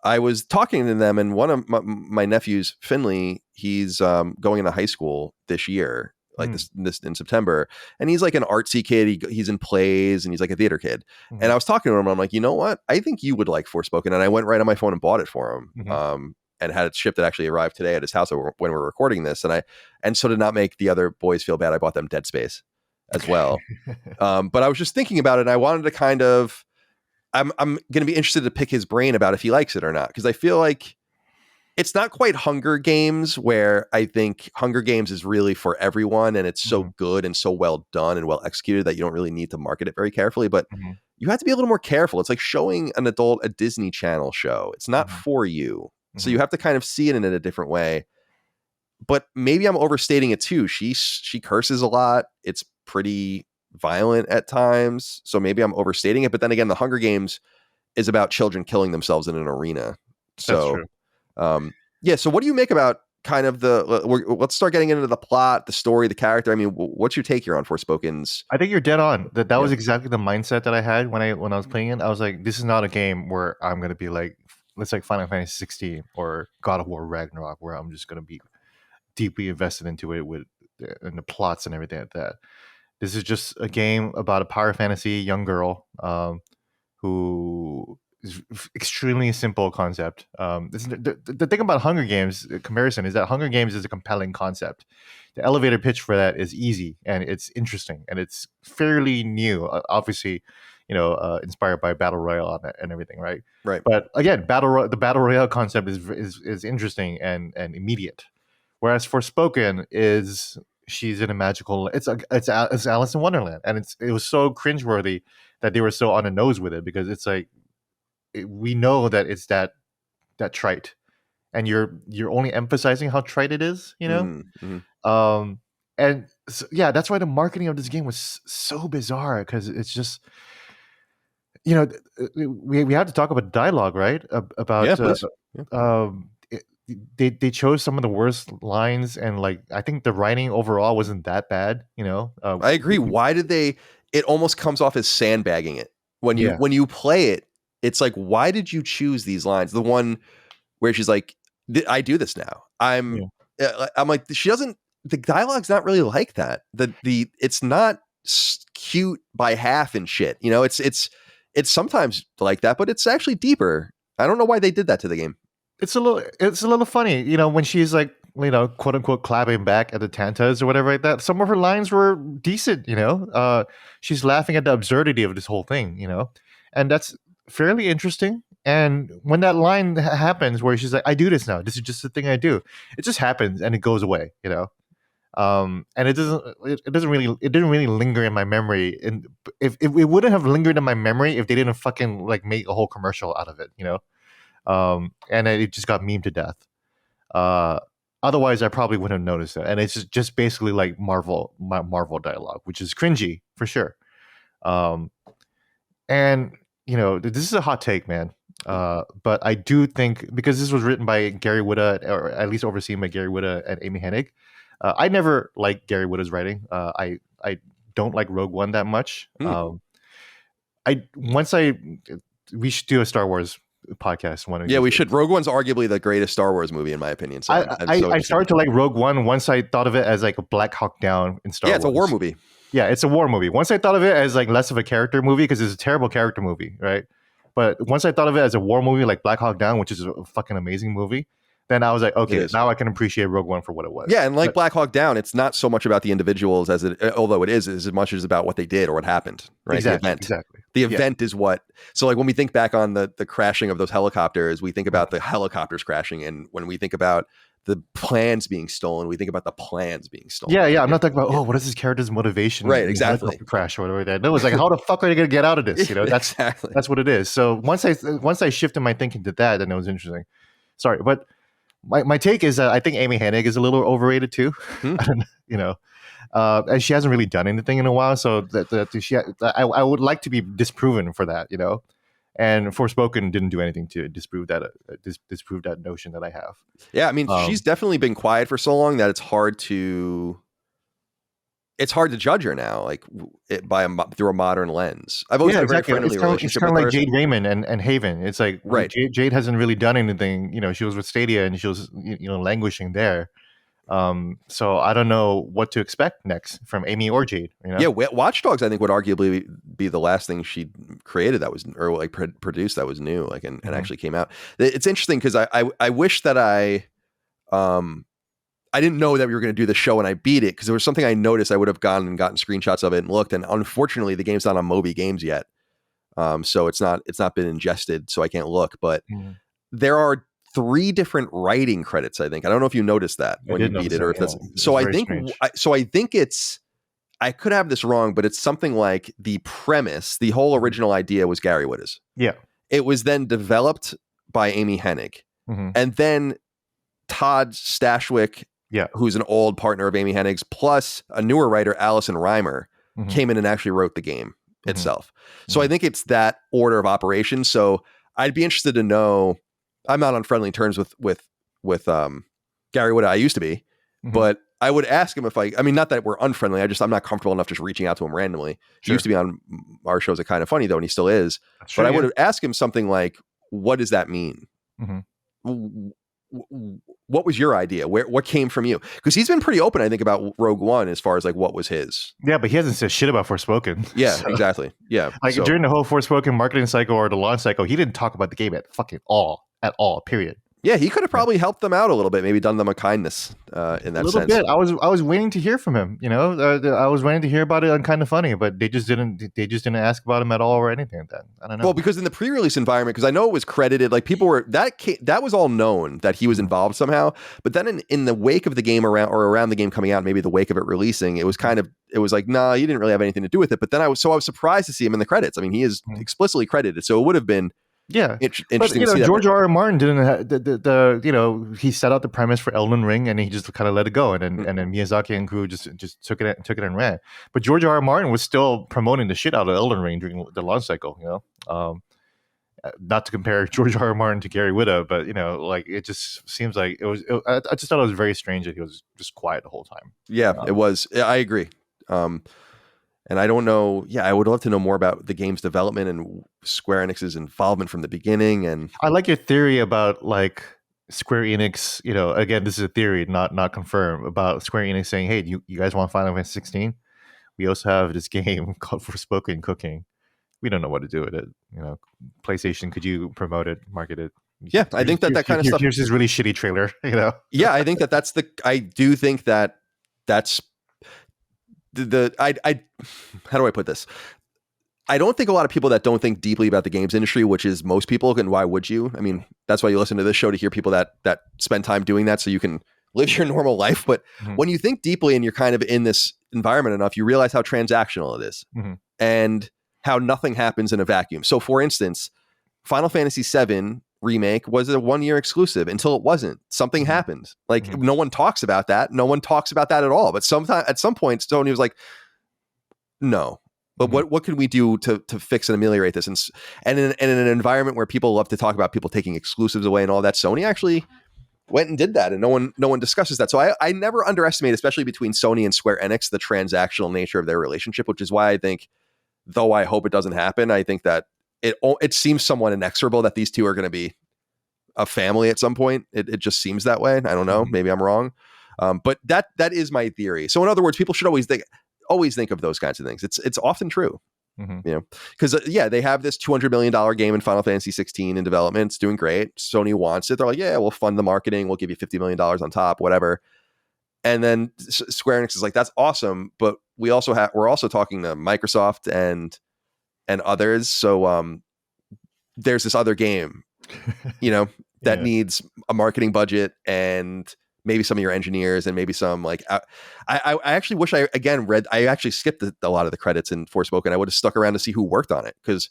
I was talking to them, and one of my nephews, Finley, he's going into high school this year, like this in September, and he's like an artsy kid. He's in plays, and he's like a theater kid. And I was talking to him, and I'm like, you know what? I think you would like Forspoken, and I went right on my phone and bought it for him, and had it shipped. It actually arrived today at his house when we're recording this, and so to not make the other boys feel bad, I bought them Dead Space as well. But I was just thinking about it, and I wanted to kind of. I'm going to be interested to pick his brain about if he likes it or not, because I feel like it's not quite Hunger Games, where I think Hunger Games is really for everyone and it's so good and so well done and well executed that you don't really need to market it very carefully. But you have to be a little more careful. It's like showing an adult a Disney Channel show. It's not for you. So you have to kind of see it in a different way. But maybe I'm overstating it too. She curses a lot. It's pretty violent at times, so maybe I'm overstating it. But then again, the Hunger Games is about children killing themselves in an arena. So yeah, so what do you make about kind of let's start getting into the plot, the story, the character? I mean, what's your take here on Forspoken's? I think you're dead on. That was exactly the mindset that I had when I was playing it. I was like, this is not a game where I'm going to be like, let's like Final Fantasy 16 or God of War Ragnarok, where I'm just going to be deeply invested into it and the plots and everything like that. This is just a game about a power fantasy young girl who is extremely simple concept. The thing about Hunger Games comparison is that Hunger Games is a compelling concept. The elevator pitch for that is easy and it's interesting and it's fairly new. Obviously, inspired by Battle Royale and everything, right? Right. But again, the Battle Royale concept is interesting and immediate, whereas Forspoken is. She's in a magical. It's Alice in Wonderland, and it was so cringeworthy that they were so on the nose with it, because it's like we know that it's that trite, and you're only emphasizing how trite it is, you know. And so, yeah, that's why the marketing of this game was so bizarre, because it's just we have to talk about dialogue, right? About They chose some of the worst lines, and like I think the writing overall wasn't that bad. I agree. Why did they? It almost comes off as sandbagging it when you play it. It's like, why did you choose these lines? The one where she's like, "I do this now." I'm like, she doesn't. The dialogue's not really like that. It's not cute by half and shit. It's sometimes like that, but it's actually deeper. I don't know why they did that to the game. It's a little funny, when she's like, quote unquote, clapping back at the Tantas or whatever like that. Some of her lines were decent, she's laughing at the absurdity of this whole thing, and that's fairly interesting. And when that line happens where she's like, I do this now, this is just the thing I do, it just happens and it goes away, and it didn't really linger in my memory. And if it wouldn't have lingered in my memory if they didn't fucking like make a whole commercial out of it, and it just got memed to death. Otherwise, I probably wouldn't have noticed it. And it's just basically like Marvel dialogue, which is cringy for sure. And this is a hot take, man. But I do think, because this was written by Gary Whitta, or at least overseen by Gary Whitta and Amy Hennig. I never liked Gary Whitta's writing. I don't like Rogue One that much. We should do a Star Wars podcast one of Yeah, these we days. should. Rogue One's arguably the greatest Star Wars movie in my opinion. So I started to like Rogue One once I thought of it as like a Black Hawk Down in Star Wars. Yeah, it's a war movie. Yeah, it's a war movie. Once I thought of it as like less of a character movie, because it's a terrible character movie, right? But once I thought of it as a war movie like Black Hawk Down, which is a fucking amazing movie, then I was like, okay, now I can appreciate Rogue One for what it was. Yeah, and like Black Hawk Down, it's not so much about the individuals as it, although it is as much as about what they did or what happened, right? Exactly. The event is what. So like when we think back on the crashing of those helicopters, we think about the helicopters crashing, and when we think about the plans being stolen, we think about the plans being stolen. Yeah. I'm not talking about what is this character's motivation? Right, exactly. Crash or whatever that. No, it's like how the fuck are they gonna get out of this? You know, that's exactly. That's what it is. So once I shifted my thinking to that, then it was interesting. Sorry, but my take is that I think Amy Hennig is a little overrated too. And she hasn't really done anything in a while. So I would like to be disproven for that, you know. And Forspoken didn't do anything to disprove that notion that I have. Yeah, I mean, she's definitely been quiet for so long that it's hard to judge her now, like through a modern lens. I've always had a very friendly relationship with her. It's kind of like Jade Raymond and Haven. It's like Jade hasn't really done anything. You know, she was with Stadia and she was languishing there. So I don't know what to expect next from Amy or Jade. You know? Yeah, Watch Dogs I think would arguably be the last thing she created that was, or like produced that was new, like and actually came out. It's interesting because I wish that I didn't know that we were going to do the show and I beat it because there was something I noticed. I would have gone and gotten screenshots of it and looked, and unfortunately the game's not on Moby Games yet, so it's not been ingested, so I can't look. But there are 3 different writing credits. I think I don't know if you noticed that when you beat it, or if that's so. I think it's. I could have this wrong, but it's something like the premise, the whole original idea was Gary Whitta's. Yeah, it was then developed by Amy Hennig, and then Todd Stashwick, who's an old partner of Amy Hennig's, plus a newer writer, Allison Reimer, came in and actually wrote the game itself. So I think it's that order of operation. So I'd be interested to know. I'm not on friendly terms with Gary Whitta. I used to be, but I would ask him if I mean, not that we're unfriendly. I'm not comfortable enough just reaching out to him randomly. He used to be on our shows at Kind of Funny though, and he still is. But I would ask him something like, what does that mean? What was your idea? What came from you? Because he's been pretty open, I think, about Rogue One as far as like what was his. Yeah, but he hasn't said shit about Forspoken. Yeah, so, exactly. Yeah, like during the whole Forspoken marketing cycle or the launch cycle, he didn't talk about the game at all. Period. Yeah, he could have probably helped them out a little bit, maybe done them a kindness in that sense. A little bit. I was waiting to hear from him. You know, I was waiting to hear about it on Kind of Funny, but they just didn't ask about him at all or anything. Then I don't know. Well, because in the pre-release environment, because I know it was credited, like people were that was all known that he was involved somehow. But then in the wake of the game around the game coming out, maybe the wake of it releasing, it was like, nah, you didn't really have anything to do with it. But then I was surprised to see him in the credits. I mean, he is explicitly credited, so it would have been. Yeah, interesting. But, to see George R.R. Martin didn't have he set out the premise for Elden Ring and he just kind of let it go, and then Miyazaki and crew just took it and ran. But George R.R. Martin was still promoting the shit out of Elden Ring during the launch cycle. You know, not to compare George R.R. Martin to Gary Whitta, but like it just seems like it was. I just thought it was very strange that he was just quiet the whole time. Yeah, it was. I agree. And I don't know. Yeah, I would love to know more about the game's development and Square Enix's involvement from the beginning. And I like your theory about like Square Enix. Again, this is a theory, not confirmed, about Square Enix saying, "Hey, you guys want Final Fantasy 16? We also have this game called Forspoken cooking. We don't know what to do with it. PlayStation, could you promote it, market it?" Yeah, I think that kind of stuff. Here's this really shitty trailer. Yeah, I think that's I do think that's. How do I put this? I don't think a lot of people that don't think deeply about the games industry, which is most people, and why would you? I mean, that's why you listen to this show, to hear people that spend time doing that so you can live your normal life. But when you think deeply and you're kind of in this environment enough, you realize how transactional it is and how nothing happens in a vacuum. So for instance, Final Fantasy VII remake was a 1-year exclusive until it wasn't. Something happened. Like no one talks about that. No one talks about that at all. But at some point, Sony was like, no. But what can we do to fix and ameliorate this? And in an environment where people love to talk about people taking exclusives away and all that, Sony actually went and did that, and no one discusses that. So I never underestimate, especially between Sony and Square Enix, the transactional nature of their relationship, which is why I think, though I hope it doesn't happen, I think that it seems somewhat inexorable that these two are going to be a family at some point. It just seems that way. I don't know. Maybe I'm wrong. But that is my theory. So in other words, people should always think of those kinds of things. It's often true. Because they have this $200 million game in Final Fantasy 16 in development. It's doing great. Sony wants it. They're like, yeah, we'll fund the marketing. We'll give you $50 million on top, whatever. And then Square Enix is like, that's awesome. But we're also talking to Microsoft and others. So there's this other game, that needs a marketing budget and maybe some of your engineers and maybe some I actually wish I actually skipped a lot of the credits in Forspoken. I would have stuck around to see who worked on it because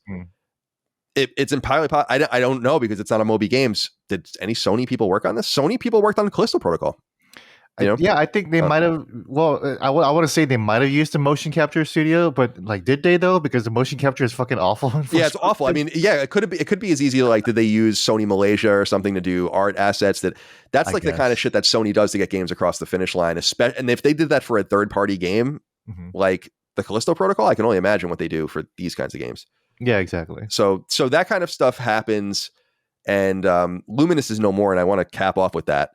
it's entirely possible. I don't know because it's not a Moby Games. Did any Sony people work on this? Sony people worked on Callisto Protocol. I think they might have. Well, I want to say they might have used the motion capture studio, but did they though? Because the motion capture is fucking awful. Yeah, it's awful. I mean, it could be as easy did they use Sony Malaysia or something to do art assets? That's the kind of shit that Sony does to get games across the finish line. And if they did that for a third party game like the Callisto Protocol, I can only imagine what they do for these kinds of games. Yeah, exactly. So that kind of stuff happens, and Luminous is no more, and I want to cap off with that,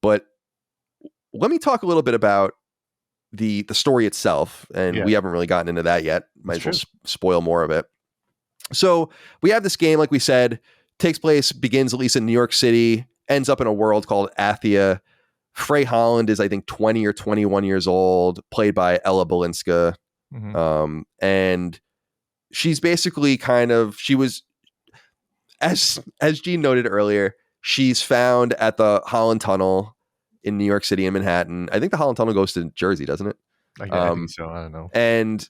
but. Let me talk a little bit about the story itself, and we haven't really gotten into that yet. Might as well spoil more of it. So we have this game, like we said, begins at least in New York City, ends up in a world called Athia. Frey Holland is, I think, 20 or 21 years old, played by Ella Balinska. And she's basically she was, as Gene noted earlier, she's found at the Holland Tunnel in New York City and Manhattan. I think the Holland Tunnel goes to Jersey, doesn't it? I think so. I don't know. And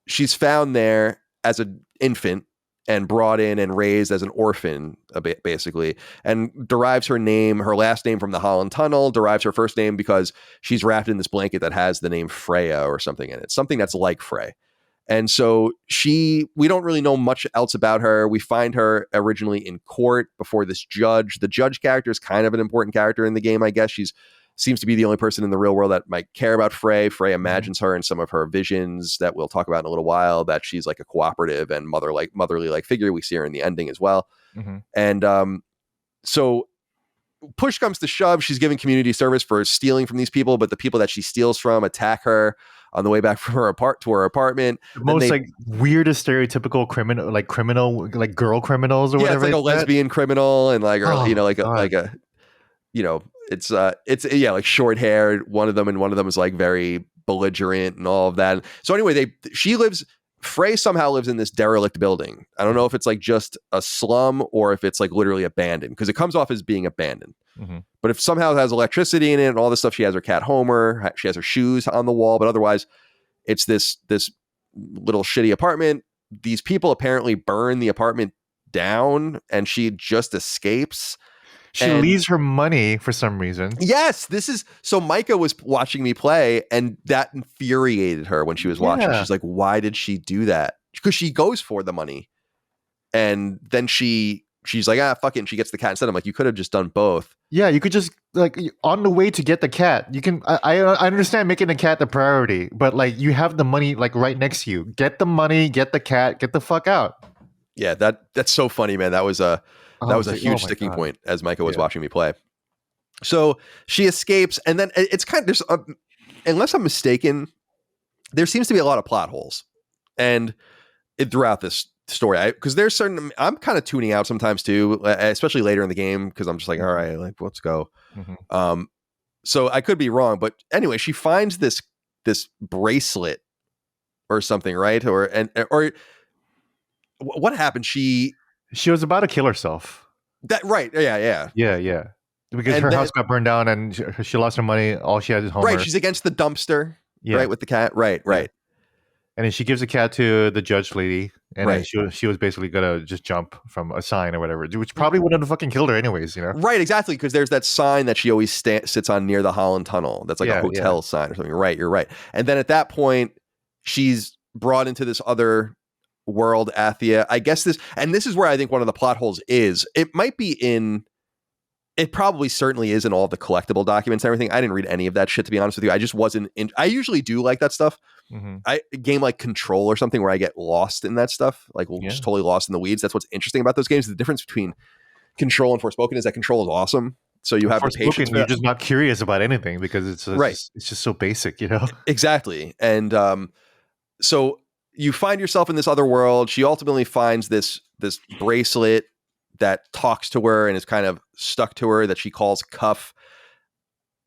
she's found there as an infant and brought in and raised as an orphan, basically, and derives her last name from the Holland Tunnel, derives her first name because she's wrapped in this blanket that has the name Freya or something in it, something that's like Frey. And so we don't really know much else about her. We find her originally in court before this judge. The judge character is kind of an important character in the game, I guess. Seems to be the only person in the real world that might care about Frey. Frey imagines her in some of her visions that we'll talk about in a little while, that she's like a cooperative and motherly figure. We see her in the ending as well. And so push comes to shove. She's giving community service for stealing from these people, but the people that she steals from attack her on the way back from her apartment. The most weirdest stereotypical criminal, girl criminals or whatever. It's like a lesbian criminal and it's short hair. One of them is like very belligerent and all of that. So anyway, Frey somehow lives in this derelict building. I don't know if it's just a slum or if it's literally abandoned, because it comes off as being abandoned. But if somehow it has electricity in it and all this stuff, she has her cat Homer, she has her shoes on the wall, but otherwise it's this little shitty apartment. These people apparently burn the apartment down and she just escapes. She leaves her money for some reason. Yes, so Micah was watching me play, and that infuriated her when she was watching. She's like, why did she do that? Because she goes for the money. And then she's like, fuck it. And she gets the cat instead. I'm like, you could have just done both. Yeah, you could just on the way to get the cat. You can. I understand making the cat the priority, but you have the money right next to you. Get the money, get the cat, get the fuck out. Yeah, that's so funny, man. That was a huge sticking point as Micah was watching me play. So she escapes, and then it's unless I'm mistaken, there seems to be a lot of plot holes, and throughout this story, because there's certain I'm kind of tuning out sometimes too, especially later in the game, because I'm just like, all right, let's go. So I could be wrong, but anyway, she finds this bracelet or something, right? Or what happened? She was about to kill herself. That right? Yeah. Because her house got burned down and she lost her money. All she has is Homer. Right. She's against the dumpster. Yeah. Right, with the cat. Right. And then she gives the cat to the judge lady, and then she was basically gonna just jump from a sign or whatever, which probably wouldn't have fucking killed her anyways, Right, exactly, because there's that sign that she always sits on near the Holland Tunnel. That's a hotel sign or something. Right, you're right. And then at that point, she's brought into this other world, Athia. I guess this is where I think one of the plot holes is. It might be it probably certainly is in all the collectible documents and everything. I didn't read any of that shit, to be honest with you. I just wasn't I usually do like that stuff. A game like Control or something where I get lost in that stuff, like just totally lost in the weeds. That's what's interesting about those games. The difference between Control and Forspoken is that Control is awesome. So you have the patience. You're just not curious about anything because it's just so basic, you know? Exactly. And so you find yourself in this other world. She ultimately finds this bracelet that talks to her and is kind of stuck to her that she calls Cuff.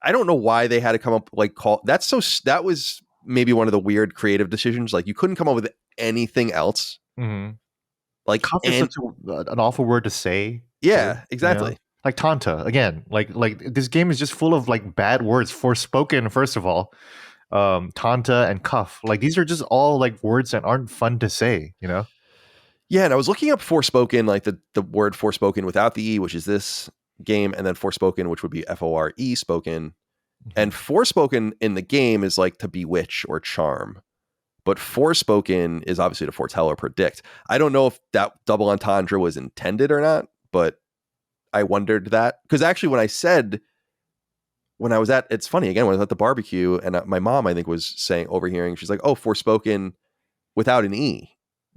I don't know why they had to come up that was maybe one of the weird creative decisions. Like you couldn't come up with anything else. Like Cuff is such an awful word to say. Yeah, exactly. You know? Like Tanta again. Like this game is just full of like bad words. Forspoken, first of all. Tanta and Cuff. Like these are just all like words that aren't fun to say, you know? Yeah, and I was looking up Forspoken, like the word Forspoken without the E, which is this game, and then Forspoken, which would be Fore spoken. And Forspoken in the game is like to bewitch or charm. But Forspoken is obviously to foretell or predict. I don't know if that double entendre was intended or not, but I wondered that. Because actually it's funny, again, when I was at the barbecue, and my mom, I think, was saying, overhearing, she's like, oh, Forspoken without an E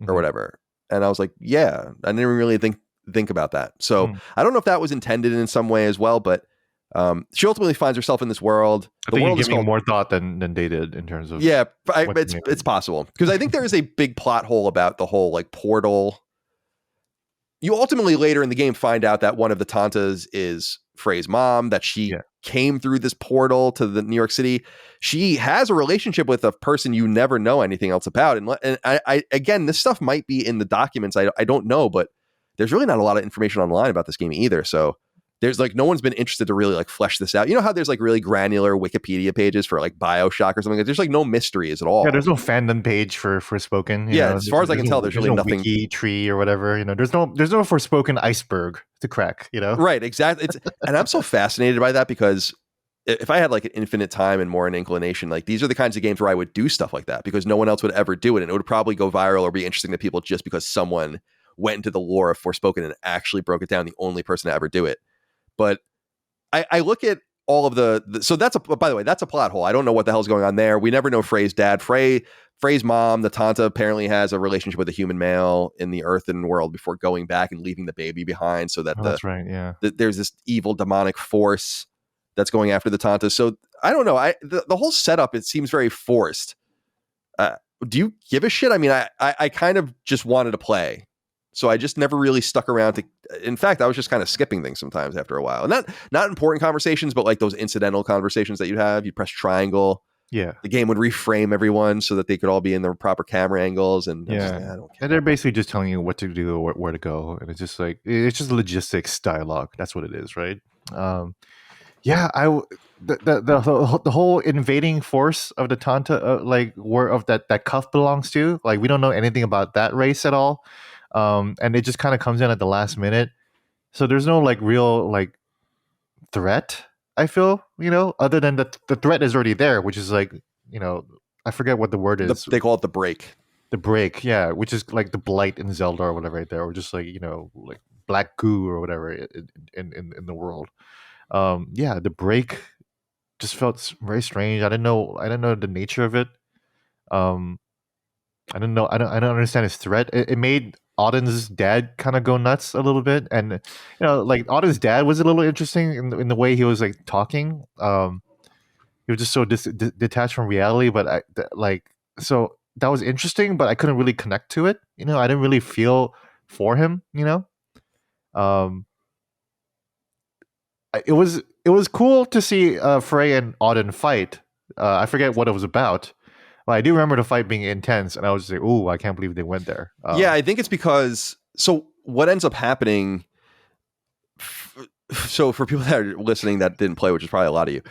or whatever. And I was like, yeah, I didn't really think about that. So I don't know if that was intended in some way as well, but she ultimately finds herself in this world. I think you're giving more thought than they did in terms of it's possible, because I think there is a big plot hole about the whole like portal. You ultimately later in the game find out that one of the Tantas is Frey's mom, that she came through this portal to the New York City. She has a relationship with a person you never know anything else about. And I again, this stuff might be in the documents. I don't know, but there's really not a lot of information online about this game either. So there's like no one's been interested to really like flesh this out. You know how there's like really granular Wikipedia pages for like BioShock or something? There's like no mysteries at all. Yeah, there's no fandom page for Forspoken. Yeah, as far as I can tell, there's really nothing. Wiki tree or whatever. You know, there's no Forspoken iceberg to crack. You know, right? Exactly. And I'm so fascinated by that, because if I had like an infinite time and more an inclination, like these are the kinds of games where I would do stuff like that, because no one else would ever do it, and it would probably go viral or be interesting to people just because someone went into the lore of Forspoken and actually broke it down. The only person to ever do it. But I look at all of so by the way, that's a plot hole. I don't know what the hell's going on there. We never know Frey's dad. Frey's mom, the Tanta, apparently has a relationship with a human male in the earthen world before going back and leaving the baby behind, so that that's right. Yeah, there's this evil demonic force that's going after the Tanta. So I don't know. The whole setup, it seems very forced. Do you give a shit? I mean, I kind of just wanted to play. So I just never really stuck around in fact, I was just kind of skipping things sometimes after a while. And not important conversations, but like those incidental conversations that you'd have. You'd press triangle. Yeah. The game would reframe everyone so that they could all be in their proper camera angles. And I don't care. And they're basically just telling you what to do or where to go. And it's just like, it's just logistics dialogue. That's what it is, right? The whole invading force of the Tanta, like where of that Cuff belongs to, like we don't know anything about that race at all. And it just kind of comes in at the last minute. So there's no like real like threat, I feel, you know, other than the threat is already there, which is like, you know, I forget what the word is. They call it the break. The break, yeah, which is like the blight in Zelda or whatever right there, or just like, you know, like black goo or whatever in the world. The break just felt very strange. I didn't know the nature of it. I don't understand his threat. It made Auden's dad kind of go nuts a little bit, and you know, like Auden's dad was a little interesting in the way he was like talking. He was just so detached from reality, but so that was interesting, but I couldn't really connect to it. You know, I didn't really feel for him. You know, it was cool to see Frey and Auden fight. I forget what it was about. Well, I do remember the fight being intense, and I was just like, "Ooh, I can't believe they went there." I think it's because what ends up happening. So for people that are listening that didn't play, which is probably a lot of you,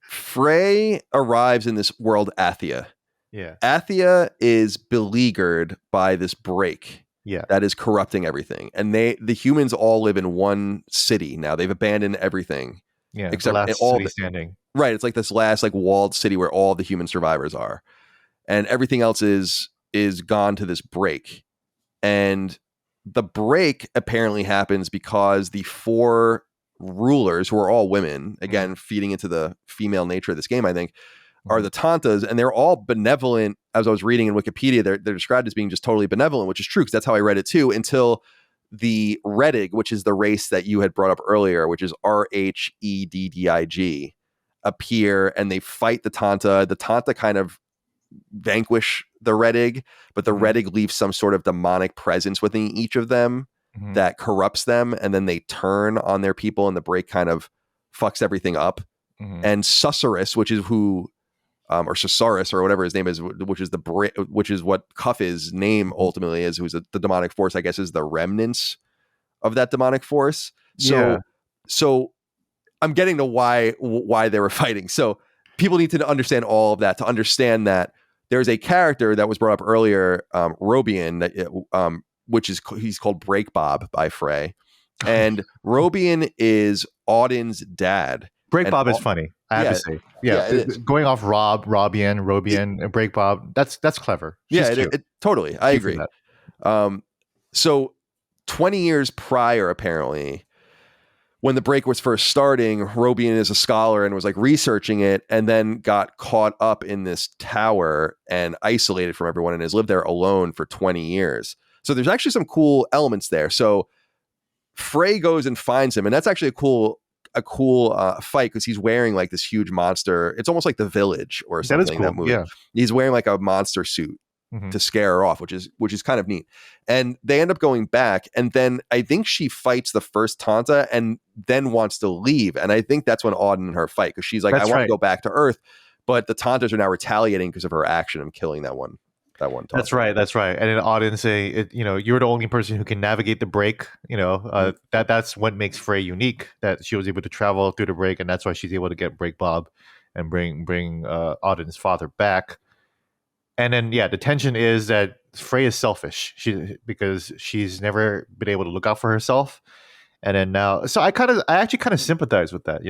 Frey arrives in this world, Athia. Yeah, Athia is beleaguered by this break. Yeah, that is corrupting everything, and the humans all live in one city now. They've abandoned everything. Yeah, except the last city standing. Right, it's like this last like walled city where all the human survivors are, and everything else is gone to this break. And the break apparently happens because the four rulers, who are all women, again, feeding into the female nature of this game, I think, are the Tantas, and they're all benevolent. As I was reading in Wikipedia, they're described as being just totally benevolent, which is true, because that's how I read it too, until the Redig, which is the race that you had brought up earlier, which is Rheddig, appear, and they fight the Tanta. The Tanta kind of vanquish the Redig, but the Redig leaves some sort of demonic presence within each of them that corrupts them, and then they turn on their people, and the break kind of fucks everything up. And Susurrus, which is who, or Susurrus, or whatever his name is, which is what Cuff's name ultimately is, who's the demonic force, I guess, is the remnants of that demonic force. So I'm getting to why they were fighting. So people need to understand all of that to understand that there's a character that was brought up earlier, Robian, that he's called Break Bob by Frey, and Robian is Audin's dad. Break Bob is funny, I have to say. Yeah, going off Robian, and Break Bob, that's clever. She's totally, I agree. So 20 years prior, apparently, when the break was first starting, Robian is a scholar and was like researching it, and then got caught up in this tower and isolated from everyone, and has lived there alone for 20 years. So there's actually some cool elements there. So Frey goes and finds him, and that's actually a cool fight, because he's wearing like this huge monster. It's almost like The Village or something. That is cool. That movie. Yeah. He's wearing like a monster suit to scare her off, which is kind of neat. And they end up going back, and then I think she fights the first Tanta and then wants to leave. And I think that's when Auden and her fight, because she's like, I want to go back to Earth, but the Tantas are now retaliating because of her action of killing that one Tanta. That's right. And then Auden say, you're the only person who can navigate the break. That's what makes Frey unique, that she was able to travel through the break, and that's why she's able to get Break Bob and bring Auden's father back. And then, the tension is that Frey is selfish, because she's never been able to look out for herself. And then now, so I actually kind of sympathize with that,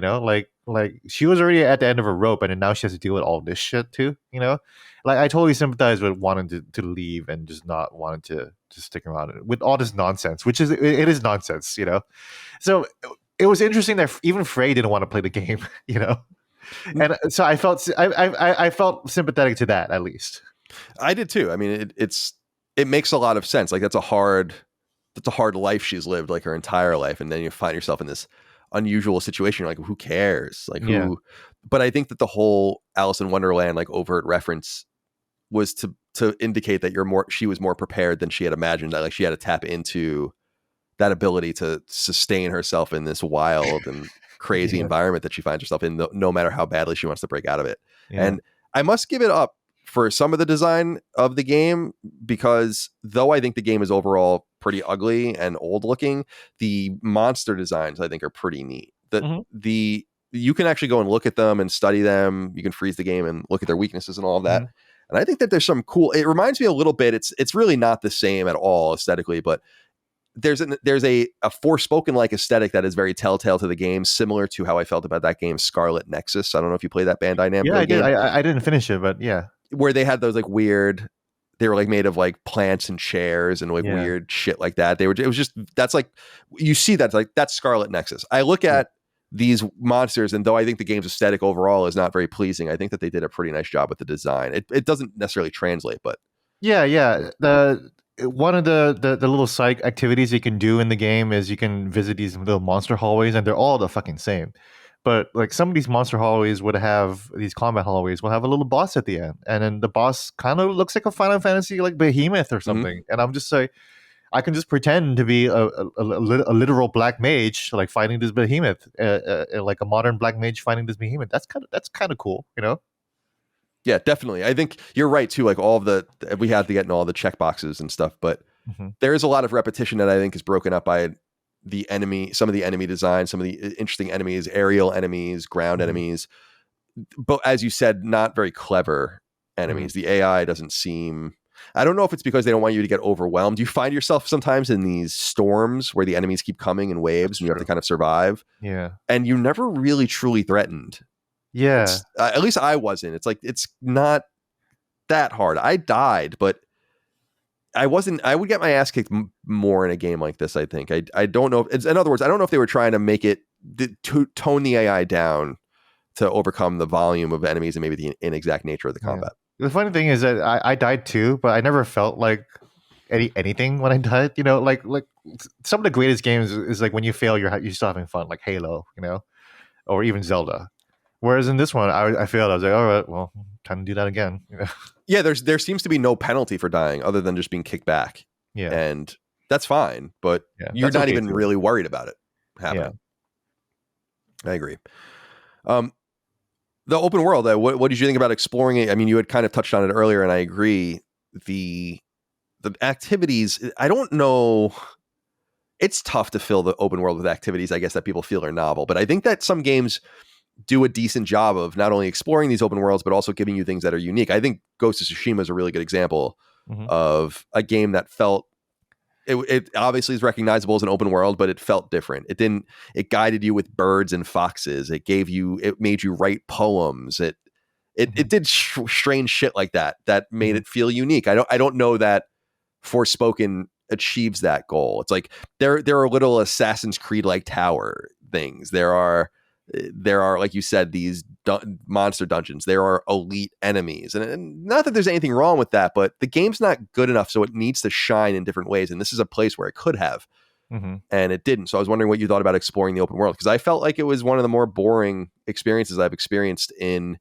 like she was already at the end of her rope, and then now she has to deal with all this shit too, like I totally sympathize with wanting to leave and just not wanting to stick around with all this nonsense, which it is nonsense, So it was interesting that even Frey didn't want to play the game, and so I felt sympathetic to that, at least. I did too. I mean, it makes a lot of sense. Like that's a hard life she's lived, like her entire life, and then you find yourself in this unusual situation. You're like, who cares? Like who? But I think that the whole Alice in Wonderland like overt reference was to indicate that she was more prepared than she had imagined. That like she had to tap into that ability to sustain herself in this wild and crazy environment that she finds herself in, no matter how badly she wants to break out of it. And I must give it up for some of the design of the game, because though I think the game is overall pretty ugly and old looking, the monster designs I think are pretty neat. You can actually go and look at them and study them. You can freeze the game and look at their weaknesses and all of that. And I think that there's some cool, it reminds me a little bit, it's really not the same at all aesthetically, but there's a Forspoken like aesthetic that is very telltale to the game, similar to how I felt about that game Scarlet Nexus. I don't know if you played that Bandai Namco game. Yeah, I did. I didn't finish it, but yeah. Where they had those like weird, they were like made of like plants and chairs and like weird shit like that. It was just, that's like, you see that, like that's Scarlet Nexus. I look at these monsters, and though I think the game's aesthetic overall is not very pleasing, I think that they did a pretty nice job with the design. It doesn't necessarily translate, but one of the little side activities you can do in the game is you can visit these little monster hallways, and they're all the fucking same. But like some of these monster hallways these combat hallways will have a little boss at the end, and then the boss kind of looks like a Final Fantasy like behemoth or something. And I'm just like, I can just pretend to be a literal black mage, like fighting this behemoth, like a modern black mage fighting this behemoth. That's kind of cool, Yeah, definitely. I think you're right too. Like we have to get in all the checkboxes and stuff, but there is a lot of repetition that I think is broken up by some of the enemy design, some of the interesting enemies, aerial enemies, ground enemies. But as you said, not very clever enemies. The AI doesn't seem, I don't know if it's because they don't want you to get overwhelmed. You find yourself sometimes in these storms where the enemies keep coming in waves and you have to kind of survive. Yeah. And you're never really truly threatened. Yeah. At least I wasn't. It's like, it's not that hard. I died, but I would get my ass kicked more in a game like this, I think. I don't know. In other words, I don't know if they were trying to make it to tone the AI down to overcome the volume of enemies and maybe the inexact nature of the combat. The funny thing is that I died too, but I never felt like anything when I died. You know, like some of the greatest games is like when you fail, you're still having fun, like Halo, you know, or even Zelda. Whereas in this one, I failed. I was like, all right, well, time to do that again. You know? Yeah, there seems to be no penalty for dying other than just being kicked back. Yeah, and that's fine, but you're not even really worried about it happening. Yeah. I agree. The open world, what did you think about exploring it? I mean, you had kind of touched on it earlier, and I agree. The activities, I don't know. It's tough to fill the open world with activities, I guess, that people feel are novel. But I think that some games do a decent job of not only exploring these open worlds, but also giving you things that are unique. I think Ghost of Tsushima is a really good example of a game that felt, it obviously is recognizable as an open world, but it felt different. It guided you with birds and foxes. It made you write poems. It did strange shit like that made it feel unique. I don't know that Forspoken achieves that goal. It's like there are little Assassin's Creed like tower things. There are, like you said, these monster dungeons. There are elite enemies, and not that there's anything wrong with that, but the game's not good enough, so it needs to shine in different ways. And this is a place where it could have, and it didn't. So I was wondering what you thought about exploring the open world, because I felt like it was one of the more boring experiences I've experienced in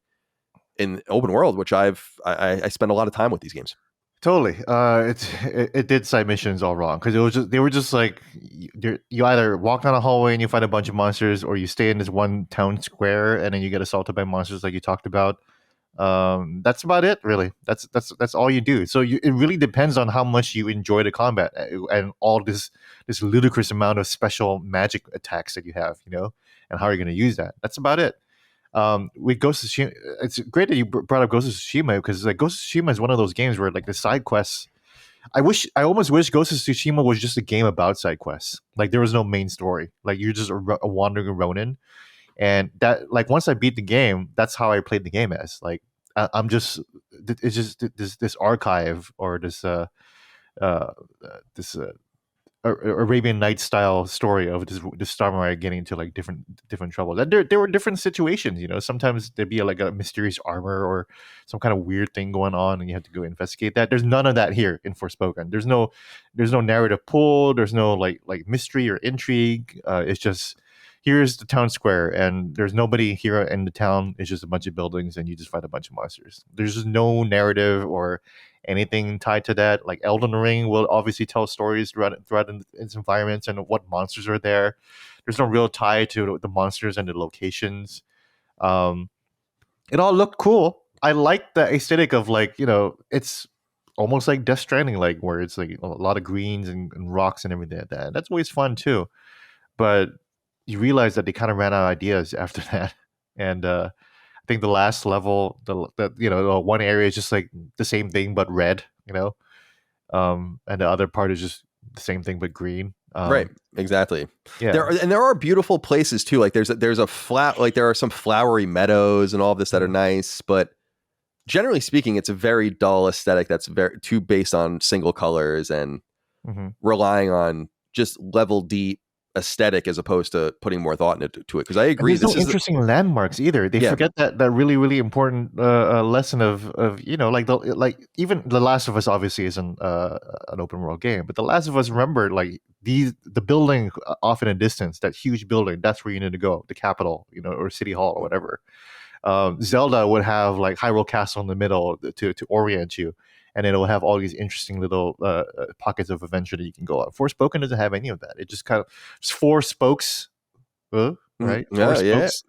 open world, which I spend a lot of time with these games. Totally. It did side missions all wrong, because they were just like you either walk down a hallway and you fight a bunch of monsters, or you stay in this one town square and then you get assaulted by monsters like you talked about. That's about it, really. That's all you do. So it really depends on how much you enjoy the combat and all this ludicrous amount of special magic attacks that you have, you know, and how you're going to use that. That's about it. With Ghost of Tsushima, it's great that you brought up Ghost of Tsushima, because like Ghost of Tsushima is one of those games where like the side quests. I almost wish Ghost of Tsushima was just a game about side quests. Like there was no main story. Like you're just a wandering Ronin, and that, like, once I beat the game, that's how I played the game as. Like I'm just, it's just this archive, or this Arabian Nights style story of this samurai getting into like different troubles. And there were different situations, you know. Sometimes there'd be like a mysterious armor or some kind of weird thing going on, and you have to go investigate that. There's none of that here in Forspoken. There's no narrative pull. There's no like mystery or intrigue. It's just, here's the town square, and there's nobody here in the town. It's just a bunch of buildings, and you just fight a bunch of monsters. There's just no narrative or anything tied to that. Like Elden Ring will obviously tell stories throughout its environments and what monsters are there. There's no real tie to the monsters and the locations. It all looked cool. I like the aesthetic of, like, you know, it's almost like Death Stranding, like where it's like a lot of greens and rocks and everything like that. That's always fun too. But you realize that they kind of ran out of ideas after that. And I think the last level, the one area is just like the same thing but red, you know, and the other part is just the same thing but green. Right, exactly. Yeah, there are beautiful places too. Like there's a flat, like there are some flowery meadows and all of this that are nice, but generally speaking, it's a very dull aesthetic that's very too based on single colors and relying on just level deep aesthetic as opposed to putting more thought into it. Because I agree, there's no interesting landmarks either. They forget that really, really important lesson of, you know, like even The Last of Us obviously isn't an open world game, but The Last of Us, remember, like the building off in a distance, that huge building, that's where you need to go, the capital, you know, or city hall or whatever. Zelda would have like Hyrule Castle in the middle to orient you, and it will have all these interesting little pockets of adventure that you can go on. Forspoken doesn't have any of that. It just kind of, it's four spokes, right? Four spokes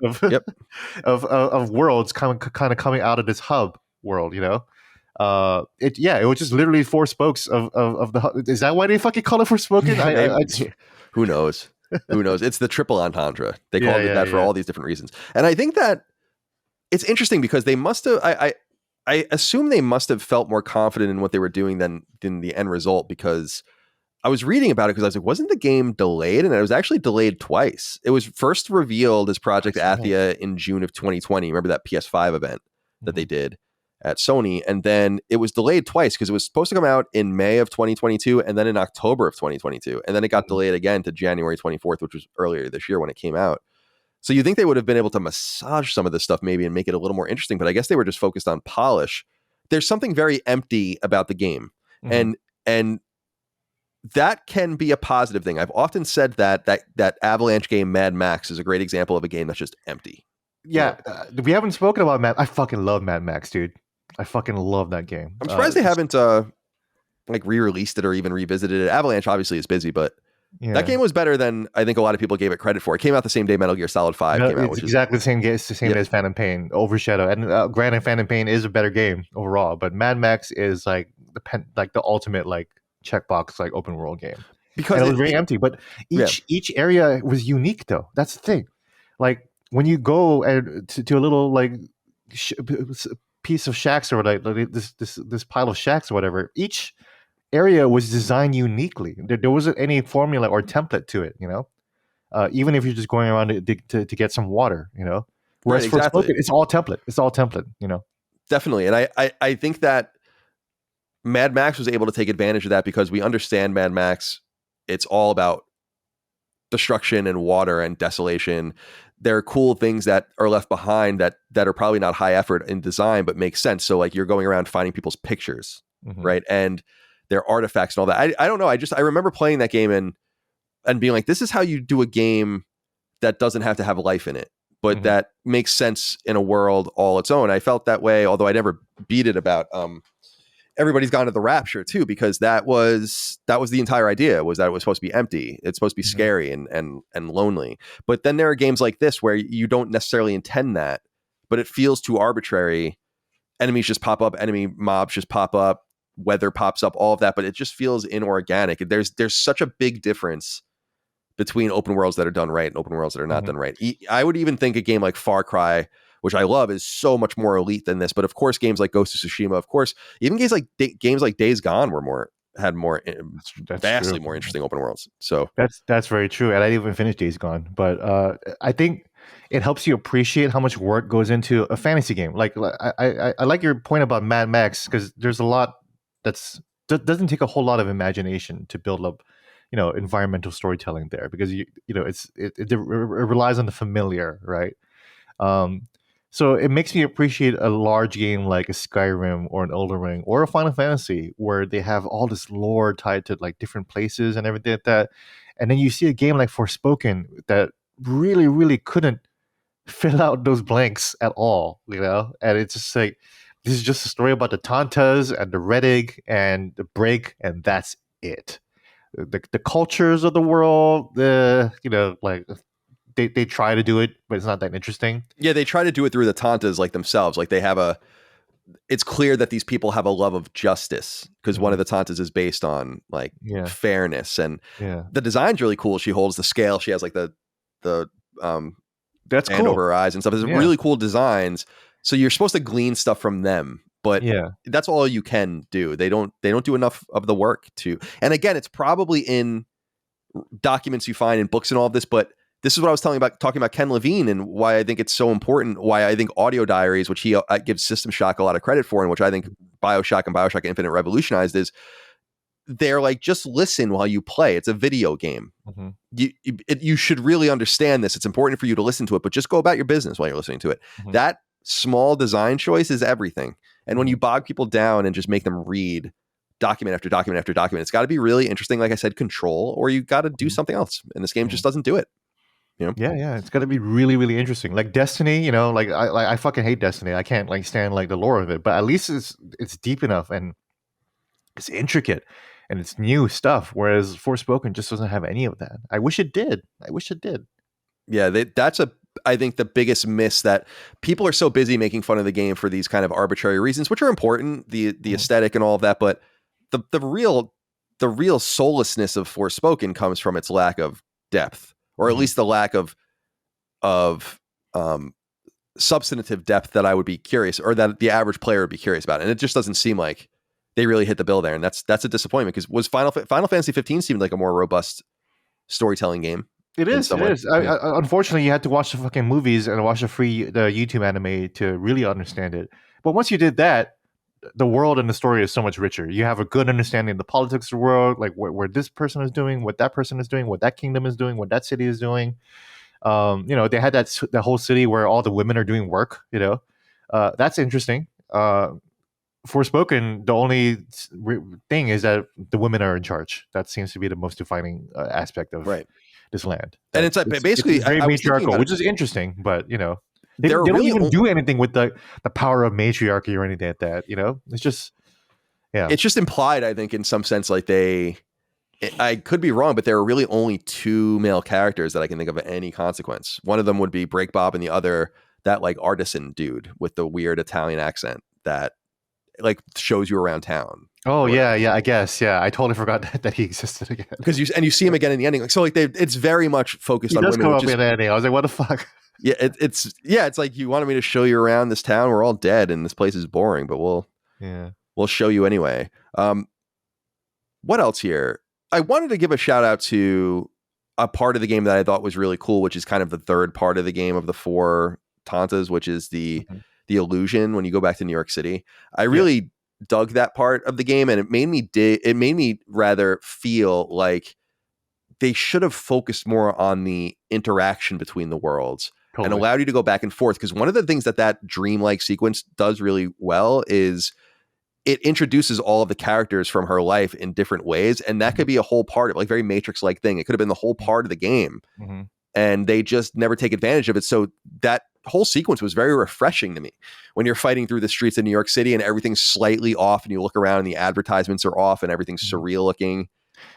of worlds kind of coming out of this hub world, you know. It was just literally four spokes of the hub. Is that why they fucking call it Forspoken? Who knows? Who knows? It's the triple entendre. They called it that for all these different reasons. And I think that it's interesting because they must have, I assume they must have felt more confident in what they were doing than the end result, because I was reading about it because I was like, wasn't the game delayed? And it was actually delayed twice. It was first revealed as Project Athia in June of 2020. Remember that PS5 event that they did at Sony? And then it was delayed twice because it was supposed to come out in May of 2022 and then in October of 2022. And then it got delayed again to January 24th, which was earlier this year when it came out. So you think they would have been able to massage some of this stuff maybe and make it a little more interesting, but I guess they were just focused on polish. There's something very empty about the game. Mm-hmm. And that can be a positive thing. I've often said that Avalanche game Mad Max is a great example of a game that's just empty. Yeah, we haven't spoken about Mad. I fucking love Mad Max, dude. I fucking love that game. I'm surprised they haven't like re-released it or even revisited it. Avalanche obviously is busy, but that game was better than I think a lot of people gave it credit for. It came out the same day Metal Gear Solid 5 came out. It's exactly the same game. It's the same day as Phantom Pain, Overshadow. And granted, Phantom Pain is a better game overall, but Mad Max is like the ultimate like checkbox like open world game. Because it was very empty, but each area was unique though. That's the thing. Like when you go to a little like piece of shacks or like this pile of shacks or whatever, each area was designed uniquely. There wasn't any formula or template to it, you know. Even if you're just going around to get some water, you know. Whereas for Forspoken, it's all template. It's all template, you know. Definitely, and I think that Mad Max was able to take advantage of that because we understand Mad Max. It's all about destruction and water and desolation. There are cool things that are left behind that are probably not high effort in design, but make sense. So like you're going around finding people's pictures, right? And their artifacts and all that. I don't know. I remember playing that game and being like, this is how you do a game that doesn't have to have life in it, but that makes sense in a world all its own. I felt that way, although I never beat it about Everybody's Gone to the Rapture too, because that was the entire idea, was that it was supposed to be empty. It's supposed to be scary and lonely. But then there are games like this where you don't necessarily intend that, but it feels too arbitrary. Enemies just pop up, enemy mobs just pop up, weather pops up, all of that, but it just feels inorganic. There's such a big difference between open worlds that are done right and open worlds that are not done right. I would even think a game like Far Cry, which I love, is so much more elite than this. But of course, games like Ghost of Tsushima, of course, even games like Days Gone had vastly more interesting open worlds. So that's very true. And I didn't even finish Days Gone, but I think it helps you appreciate how much work goes into a fantasy game. Like I like your point about Mad Max, because there's a lot that doesn't take a whole lot of imagination to build up, you know, environmental storytelling there, because it relies on the familiar, right? So it makes me appreciate a large game like a Skyrim or an Elden Ring or a Final Fantasy, where they have all this lore tied to like different places and everything like that. And then you see a game like Forspoken that really, really couldn't fill out those blanks at all, you know? And it's just like, this is just a story about the Tantas and the Redig and the Break, and that's it. The cultures of the world, you know, like they try to do it, but it's not that interesting. Yeah, they try to do it through the Tantas like themselves. Like it's clear that these people have a love of justice, because one of the Tantas is based on like fairness, and the design's really cool. She holds the scale. She has like the that's hand cool over her eyes and stuff. It's really cool designs. So you're supposed to glean stuff from them, but that's all you can do. They don't do enough of the work to. And again, it's probably in documents you find in books and all of this, but this is what I was talking about Ken Levine, and why I think it's so important, why I think audio diaries, which he gives System Shock a lot of credit for, and which I think BioShock and BioShock Infinite revolutionized, is they're like, just listen while you play. It's a video game. You should really understand this. It's important for you to listen to it, but just go about your business while you're listening to it. That small design choice is everything. And when you bog people down and just make them read document after document after document, it's got to be really interesting. Like I said, control, or you got to do something else. And this game just doesn't do it. You know? Yeah, it's gonna be really, really interesting. Like Destiny, you know, like I fucking hate Destiny. I can't like stand like the lore of it, but at least it's deep enough and it's intricate and it's new stuff. Whereas Forspoken just doesn't have any of that. I wish it did. Yeah, that's I think the biggest miss, that people are so busy making fun of the game for these kind of arbitrary reasons, which are important, the aesthetic and all of that, but the real soullessness of Forspoken comes from its lack of depth. Or at least the lack of substantive depth that I would be curious, or that the average player would be curious about. And it just doesn't seem like they really hit the bill there. And that's a disappointment, because was Final Fantasy 15 seemed like a more robust storytelling game. It is. Unfortunately, you had to watch the fucking movies and watch the YouTube anime to really understand it. But once you did that, the world and the story is so much richer. You have a good understanding of the politics of the world, like where this person is doing, what that person is doing, what that kingdom is doing, what that city is doing. They had that whole city where all the women are doing work. That's interesting. Forspoken, the only thing is that the women are in charge. That seems to be the most defining aspect of this land. And it's like basically it's very I was thinking matriarchal, about which is interesting. But they they're don't really even do anything with the power of matriarchy or anything like that. It's just it's just implied. I think in some sense, like I could be wrong, but there are really only two male characters that I can think of any consequence. One of them would be Break Bob, and the other that like artisan dude with the weird Italian accent that like shows you around town. Oh yeah, I guess I totally forgot that he existed again. Because you see him again in the ending. Like, so like it's very much focused on women. He does come up in the ending. I was like, what the fuck? Yeah, it's like you wanted me to show you around this town. We're all dead and this place is boring, but we'll show you anyway. What else here? I wanted to give a shout out to a part of the game that I thought was really cool, which is kind of the third part of the game of the 4 Tantas, which is the illusion when you go back to New York City. I really dug that part of the game, and it made me rather feel like they should have focused more on the interaction between the worlds and allowed you to go back and forth. Because one of the things that dreamlike sequence does really well is it introduces all of the characters from her life in different ways, and that could be a whole part of like very Matrix-like thing. It could have been the whole part of the game, and they just never take advantage of it. So that whole sequence was very refreshing to me when you're fighting through the streets of New York City and everything's slightly off, and you look around and the advertisements are off and everything's surreal looking.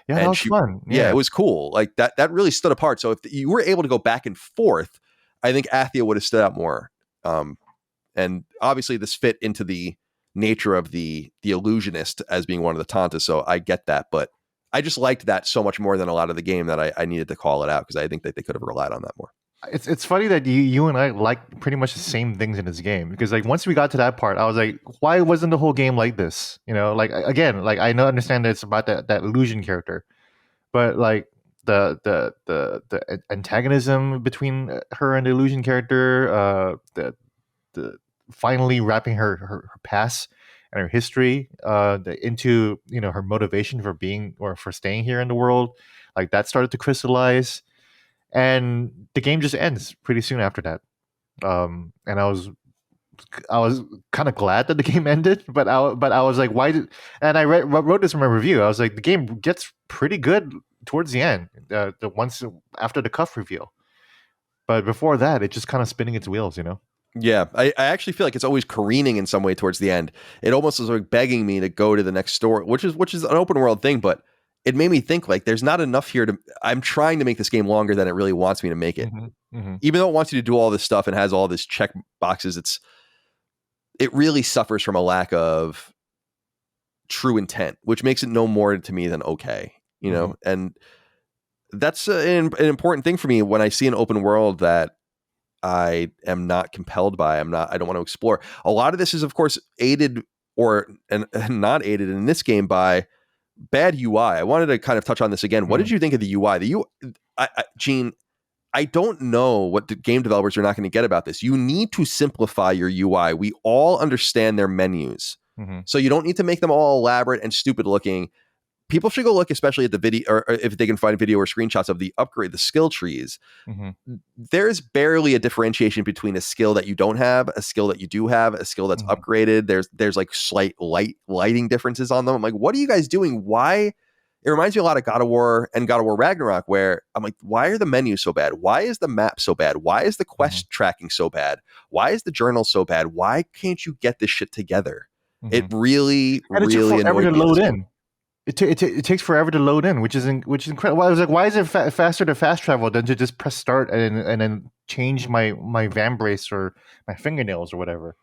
Yeah, that was fun. Yeah, it was cool. Like that really stood apart. So if you were able to go back and forth, I think Athia would have stood out more. And obviously this fit into the nature of the illusionist as being one of the Tantas. So I get that, but I just liked that so much more than a lot of the game that I needed to call it out, because I think that they could have relied on that more. It's funny that you and I like pretty much the same things in this game, because like once we got to that part, I was like, why wasn't the whole game like this? Like again, like I understand that it's about that illusion character, but like the antagonism between her and the illusion character, the finally wrapping her past and her history into her motivation for being or for staying here in the world, like that started to crystallize. And the game just ends pretty soon after that. And I was kind of glad that the game ended, but I was like, why did? And I wrote this in my review. I was like, the game gets pretty good towards the end, the once after the cuff reveal. But before that, it's just kind of spinning its wheels, Yeah, I actually feel like it's always careening in some way towards the end. It almost is like begging me to go to the next story, which is an open world thing, but it made me think like there's not enough here I'm trying to make this game longer than it really wants me to make it. Even though it wants you to do all this stuff and has all this check boxes, it really suffers from a lack of true intent, which makes it no more to me than okay, and that's an important thing for me when I see an open world that I am not compelled by. I don't want to explore. A lot of this is, of course, aided and not aided in this game by bad UI. I wanted to kind of touch on this again. What did you think of the UI? Gene, I don't know what the game developers are not going to get about this. You need to simplify your UI. We all understand their menus. So you don't need to make them all elaborate and stupid looking. People should go look, especially at the video, or if they can find video or screenshots of the skill trees. There's barely a differentiation between a skill that you don't have, a skill that you do have, a skill that's upgraded. There's like slight lighting differences on them. I'm like, what are you guys doing? Why? It reminds me a lot of God of War and God of War Ragnarok, where I'm like, why are the menus so bad? Why is the map so bad? Why is the quest tracking so bad? Why is the journal so bad? Why can't you get this shit together? It really, really annoyed me. Load in. It takes forever to load in, which is incredible. I was like, why is it faster to fast travel than to just press start and then change my van brace or my fingernails or whatever,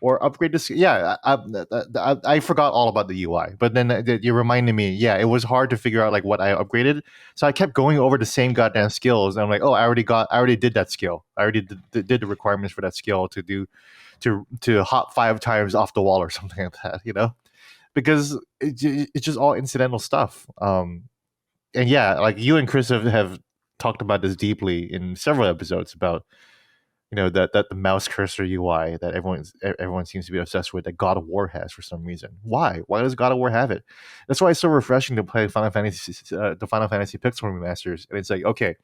or upgrade this? Yeah, I forgot all about the UI, but then you reminded me. Yeah, it was hard to figure out like what I upgraded, so I kept going over the same goddamn skills, and I'm like, oh, I already did that skill. I already did the requirements for that skill to hop 5 times off the wall or something like that, because it's just all incidental stuff. And yeah, like you and Chris have talked about this deeply in several episodes about, that the mouse cursor UI that everyone seems to be obsessed with, that God of War has for some reason. Why does God of War have it? That's why it's so refreshing to play the Final Fantasy Pixel remasters. And it's like, okay,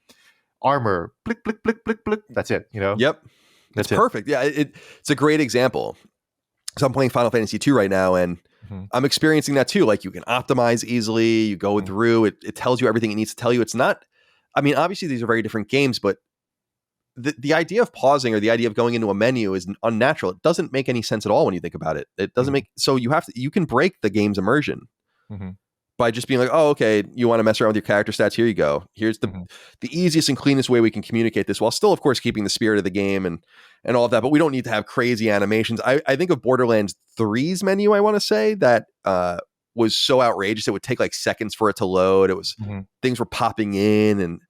armor, blick, blick, blick, blick, blick. That's it. Yep. That's it's perfect. Yeah, it's a great example. So I'm playing Final Fantasy 2 right now, and I'm experiencing that too. Like, you can optimize easily. You go through it. It tells you everything it needs to tell you. It's not. I mean, obviously these are very different games, but the idea of pausing or the idea of going into a menu is unnatural. It doesn't make any sense at all when you think about it. It doesn't make so you can break the game's immersion by just being like, oh, okay, you want to mess around with your character stats? Here you go. Here's the easiest and cleanest way we can communicate this, while still, of course, keeping the spirit of the game and all of that. But we don't need to have crazy animations. I think of Borderlands 3's menu, I want to say, that was so outrageous. It would take like seconds for it to load. It was things were popping in, and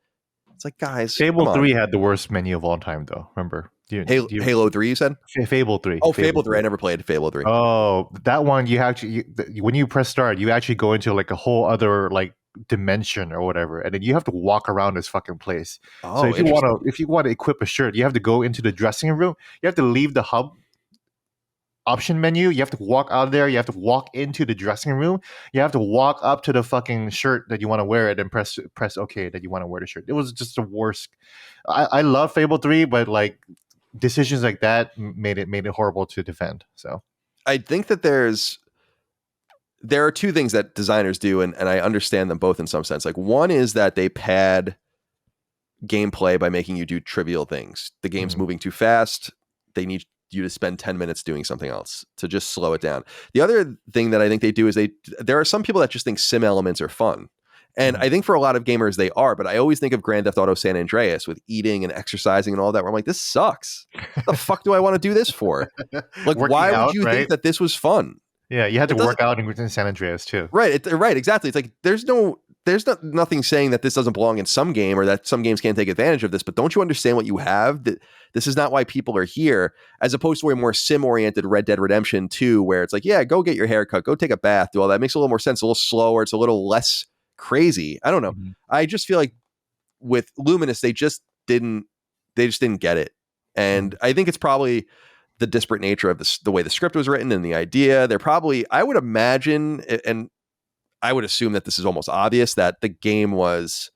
it's like, guys, Fable 3 had the worst menu of all time, though. Remember? Halo 3, you said? Fable 3. Oh, Fable 3. I never played Fable 3. Oh, that one, when you press start, you actually go into like a whole other like dimension or whatever, and then you have to walk around this fucking place. Oh, so if you want to equip a shirt, you have to go into the dressing room. You have to leave the hub option menu. You have to walk out there. You have to walk into the dressing room. You have to walk up to the fucking shirt that you want to wear it and press OK that you want to wear the shirt. It was just the worst. I love Fable 3, but like decisions like that made it horrible to defend. So I think that there are two things that designers do, and I understand them both in some sense. Like, one is that they pad gameplay by making you do trivial things. The game's moving too fast. They need you to spend 10 minutes doing something else to just slow it down. The other thing that I think they do is there are some people that just think sim elements are fun. And I think for a lot of gamers they are, but I always think of Grand Theft Auto San Andreas with eating and exercising and all that, where I'm like, this sucks. What the fuck do I want to do this for? Like, why would you think that this was fun? Yeah, you had to work out in San Andreas too. Right, right, exactly. It's like there's nothing saying that this doesn't belong in some game or that some games can't take advantage of this, but don't you understand what you have? That this is not why people are here, as opposed to a more sim-oriented Red Dead Redemption 2, where it's like, yeah, go get your hair cut, go take a bath, do all that. It makes a little more sense, a little slower, it's a little less crazy. I don't know. I just feel like with Luminous, they just didn't get it. And I think it's probably the disparate nature of the way the script was written and the idea. They're probably, I would imagine, and I would assume that this is almost obvious, that the game was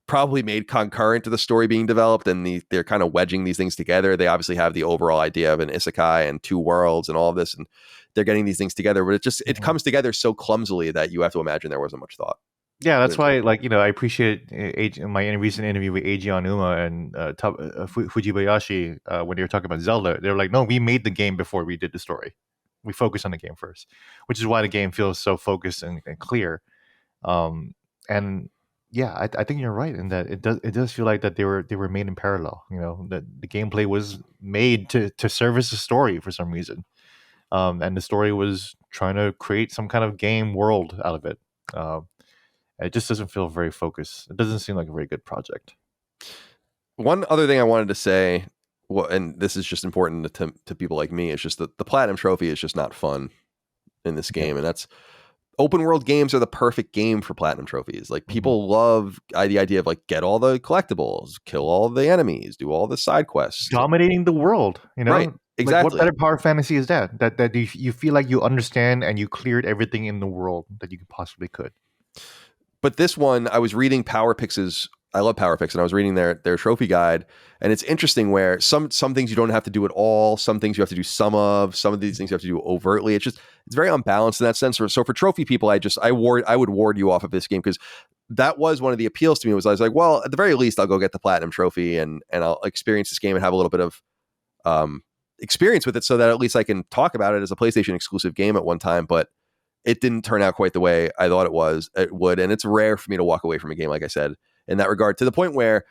probably made concurrent to the story being developed, and they're kind of wedging these things together. They obviously have the overall idea of an isekai and two worlds and all of this, and they're getting these things together, but it comes together so clumsily that you have to imagine there wasn't much thought. Yeah, that's why, like, I appreciate my recent interview with Eiji Aonuma and Fujibayashi when they were talking about Zelda. They were like, no, we made the game before we did the story. We focused on the game first, which is why the game feels so focused and clear. And yeah, I think you're right in that it does feel like that they were made in parallel. That the gameplay was made to service the story for some reason, and the story was trying to create some kind of game world out of it. It just doesn't feel very focused. It doesn't seem like a very good project. One other thing I wanted to say, and this is just important to people like me, is just that the Platinum Trophy is just not fun in this game. And that's, open world games are the perfect game for Platinum Trophies. Like, people love the idea of, like, get all the collectibles, kill all the enemies, do all the side quests. Dominating the world, Right, exactly. Like, what better power fantasy is that? That you feel like you understand and you cleared everything in the world that you possibly could. But this one, I was reading PowerPix's. I love PowerPix, and I was reading their trophy guide, and it's interesting where some things you don't have to do at all, some things you have to do some of these things you have to do overtly. It's very unbalanced in that sense. So for trophy people, I would ward you off of this game, because that was one of the appeals to me. I was like, well, at the very least, I'll go get the Platinum Trophy and I'll experience this game and have a little bit of experience with it, so that at least I can talk about it as a PlayStation exclusive game at one time. But it didn't turn out quite the way I thought it would. And it's rare for me to walk away from a game, like I said, in that regard, to the point where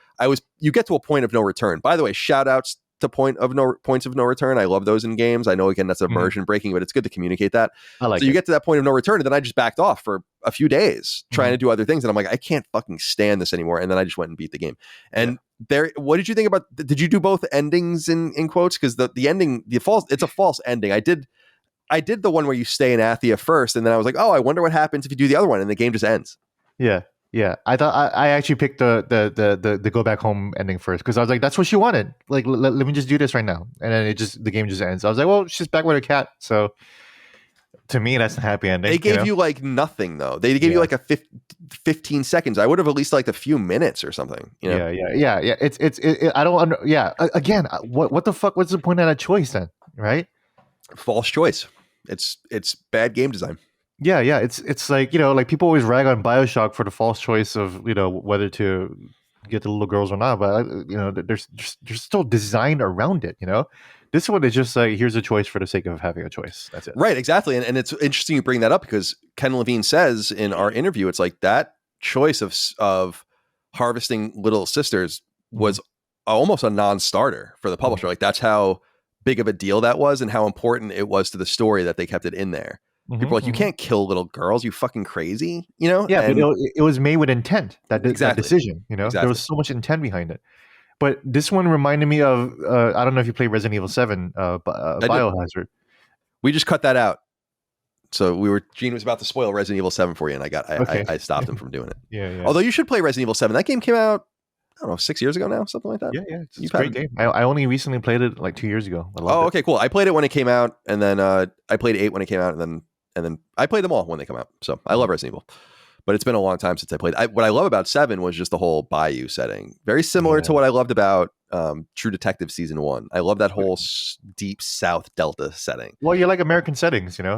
you get to a point of no return. By the way, shout outs to points of no return. I love those in games. I know, again, that's immersion breaking, but it's good to communicate that. So you get to that point of no return, and then I just backed off for a few days trying to do other things. And I'm like, I can't fucking stand this anymore. And then I just went and beat the game. And what did you think about, did you do both endings in quotes? Because the ending, it's a false ending. I did the one where you stay in Athia first, and then I was like, oh, I wonder what happens if you do the other one, and the game just ends. Yeah. I thought I actually picked the go back home ending first, because I was like, that's what she wanted. Like, let me just do this right now, and then the game just ends. I was like, well, she's back with her cat, so To me, that's a happy ending. They gave you like nothing though. They gave you like a 15 seconds. I would have at least liked a few minutes or something. You know? Yeah. I don't under. Yeah, again, what the fuck? What's the point of that choice then? Right? False choice. It's bad game design. Yeah. It's like, like people always rag on BioShock for the false choice of whether to get the little girls or not, but there's still designed around it. This one is just like, here's a choice for the sake of having a choice. That's it. Right, exactly. And it's interesting you bring that up because Ken Levine says in our interview, it's like that choice of harvesting little sisters was almost a non-starter for the publisher. Like that's how big of a deal that was and how important it was to the story that they kept it in there. People are like, you can't kill little girls, you fucking crazy, Yeah, but it was made with intent, that decision, Exactly. There was so much intent behind it. But this one reminded me of, I don't know if you played Resident Evil 7, Biohazard. We just cut that out. So Gene was about to spoil Resident Evil 7 for you, and I stopped him from doing it. Yeah. Although you should play Resident Evil 7. That game came out, I don't know, 6 years ago now, something like that. Yeah. It's a great game. I only recently played it like 2 years ago. Okay, cool. I played it when it came out, and then I played 8 when it came out, and then I played them all when they come out. So I love Resident Evil. But it's been a long time since I played. What I love about 7 was just the whole Bayou setting. Very similar to what I loved about True Detective Season 1. I love that whole deep South Delta setting. Well, you like American settings, and I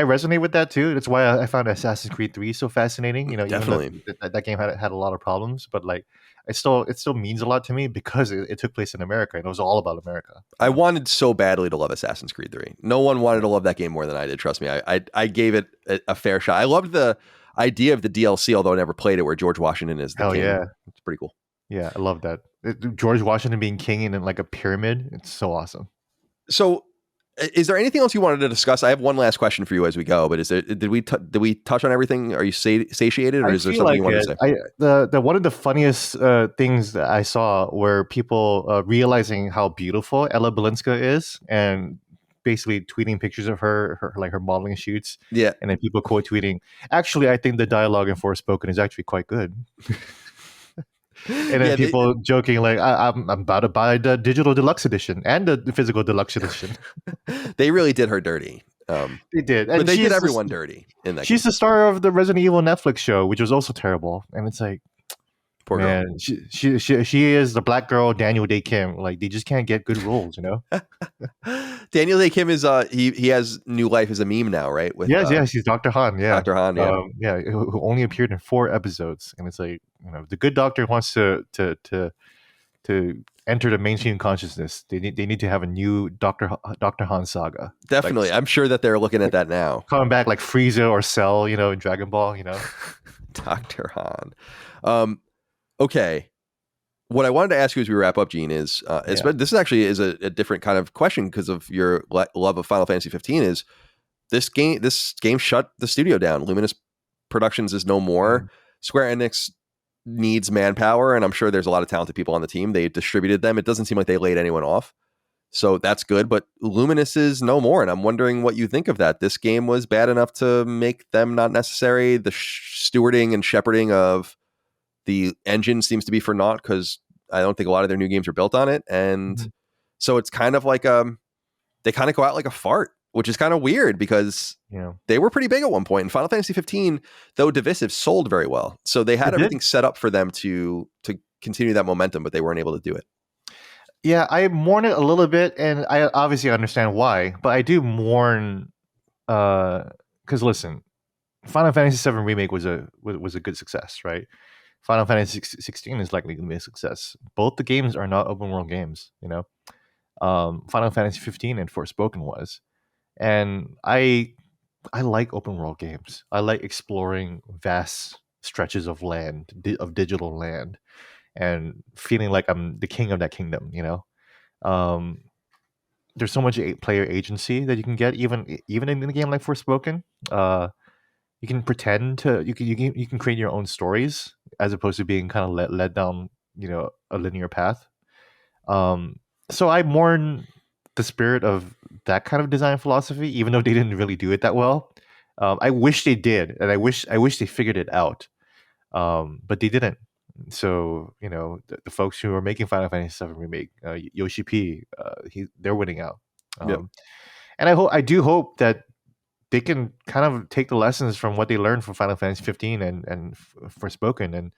resonate with that too. That's why I found Assassin's Creed 3 so fascinating. Definitely. That game had a lot of problems, but like it still means a lot to me because it took place in America and it was all about America. I wanted so badly to love Assassin's Creed 3. No one wanted to love that game more than I did. Trust me. I gave it a fair shot. I loved the idea of the DLC, although I never played it, where George Washington is the king. Yeah. It's pretty cool. Yeah, I love that. George Washington being king in like a pyramid. It's so awesome. So is there anything else you wanted to discuss? I have one last question for you as we go, but did we touch on everything? Are you satiated, or is there something you wanted to say? The one of the funniest things that I saw were people realizing how beautiful Ella Balinska is and basically tweeting pictures of her modeling shoots. Yeah. And then people quote tweeting, actually, I think the dialogue in Forspoken is actually quite good. And then people joking like, I'm about to buy the digital deluxe edition and the physical deluxe edition. They really did her dirty. They did. But they did everyone dirty in that She's game. The star of the Resident Evil Netflix show, which was also terrible. And it's like, poor man, girl. She is the black girl Daniel Day Kim. Like, they just can't get good roles, Daniel Day Kim is he has new life as a meme now, right? With he's Dr. Han. Yeah, Dr. Han. Yeah, who only appeared in 4 episodes, and it's like, the good doctor wants to enter the mainstream consciousness. They need to have a new Dr. Han saga. Definitely, I'm sure that they're looking at that now. Coming back like Frieza or Cell, in Dragon Ball. Dr. Han. Okay. What I wanted to ask you as we wrap up, Gene, is this actually is a different kind of question because of your love of Final Fantasy 15. Is this game shut the studio down? Luminous Productions is no more. Square Enix needs manpower, and I'm sure there's a lot of talented people on the team. They distributed them. It doesn't seem like they laid anyone off, so that's good. But Luminous is no more, and I'm wondering what you think of that. This game was bad enough to make them not necessary. The stewarding and shepherding of the engine seems to be for naught because I don't think a lot of their new games are built on it. And so it's kind of like they kind of go out like a fart, which is kind of weird because they were pretty big at one point. And Final Fantasy 15, though divisive, sold very well. So they had everything set up for them to continue that momentum, but they weren't able to do it. Yeah, I mourn it a little bit, and I obviously understand why, but I do mourn because listen, Final Fantasy VII Remake was a good success, right? Final Fantasy 16 is likely going to be a success. Both the games are not open world games, Final Fantasy 15 and Forspoken was. And I like open world games. I like exploring vast stretches of land, of digital land, and feeling like I'm the king of that kingdom, There's so much player agency that you can get even in a game like Forspoken. You can pretend to you can create your own stories as opposed to being kind of led down a linear path. So I mourn the spirit of that kind of design philosophy, even though they didn't really do it that well. I wish they did, and I wish they figured it out, but they didn't. So the folks who are making Final Fantasy VII Remake, Yoshi P, they're winning out. And I do hope that they can kind of take the lessons from what they learned from Final Fantasy 15 and Forspoken, and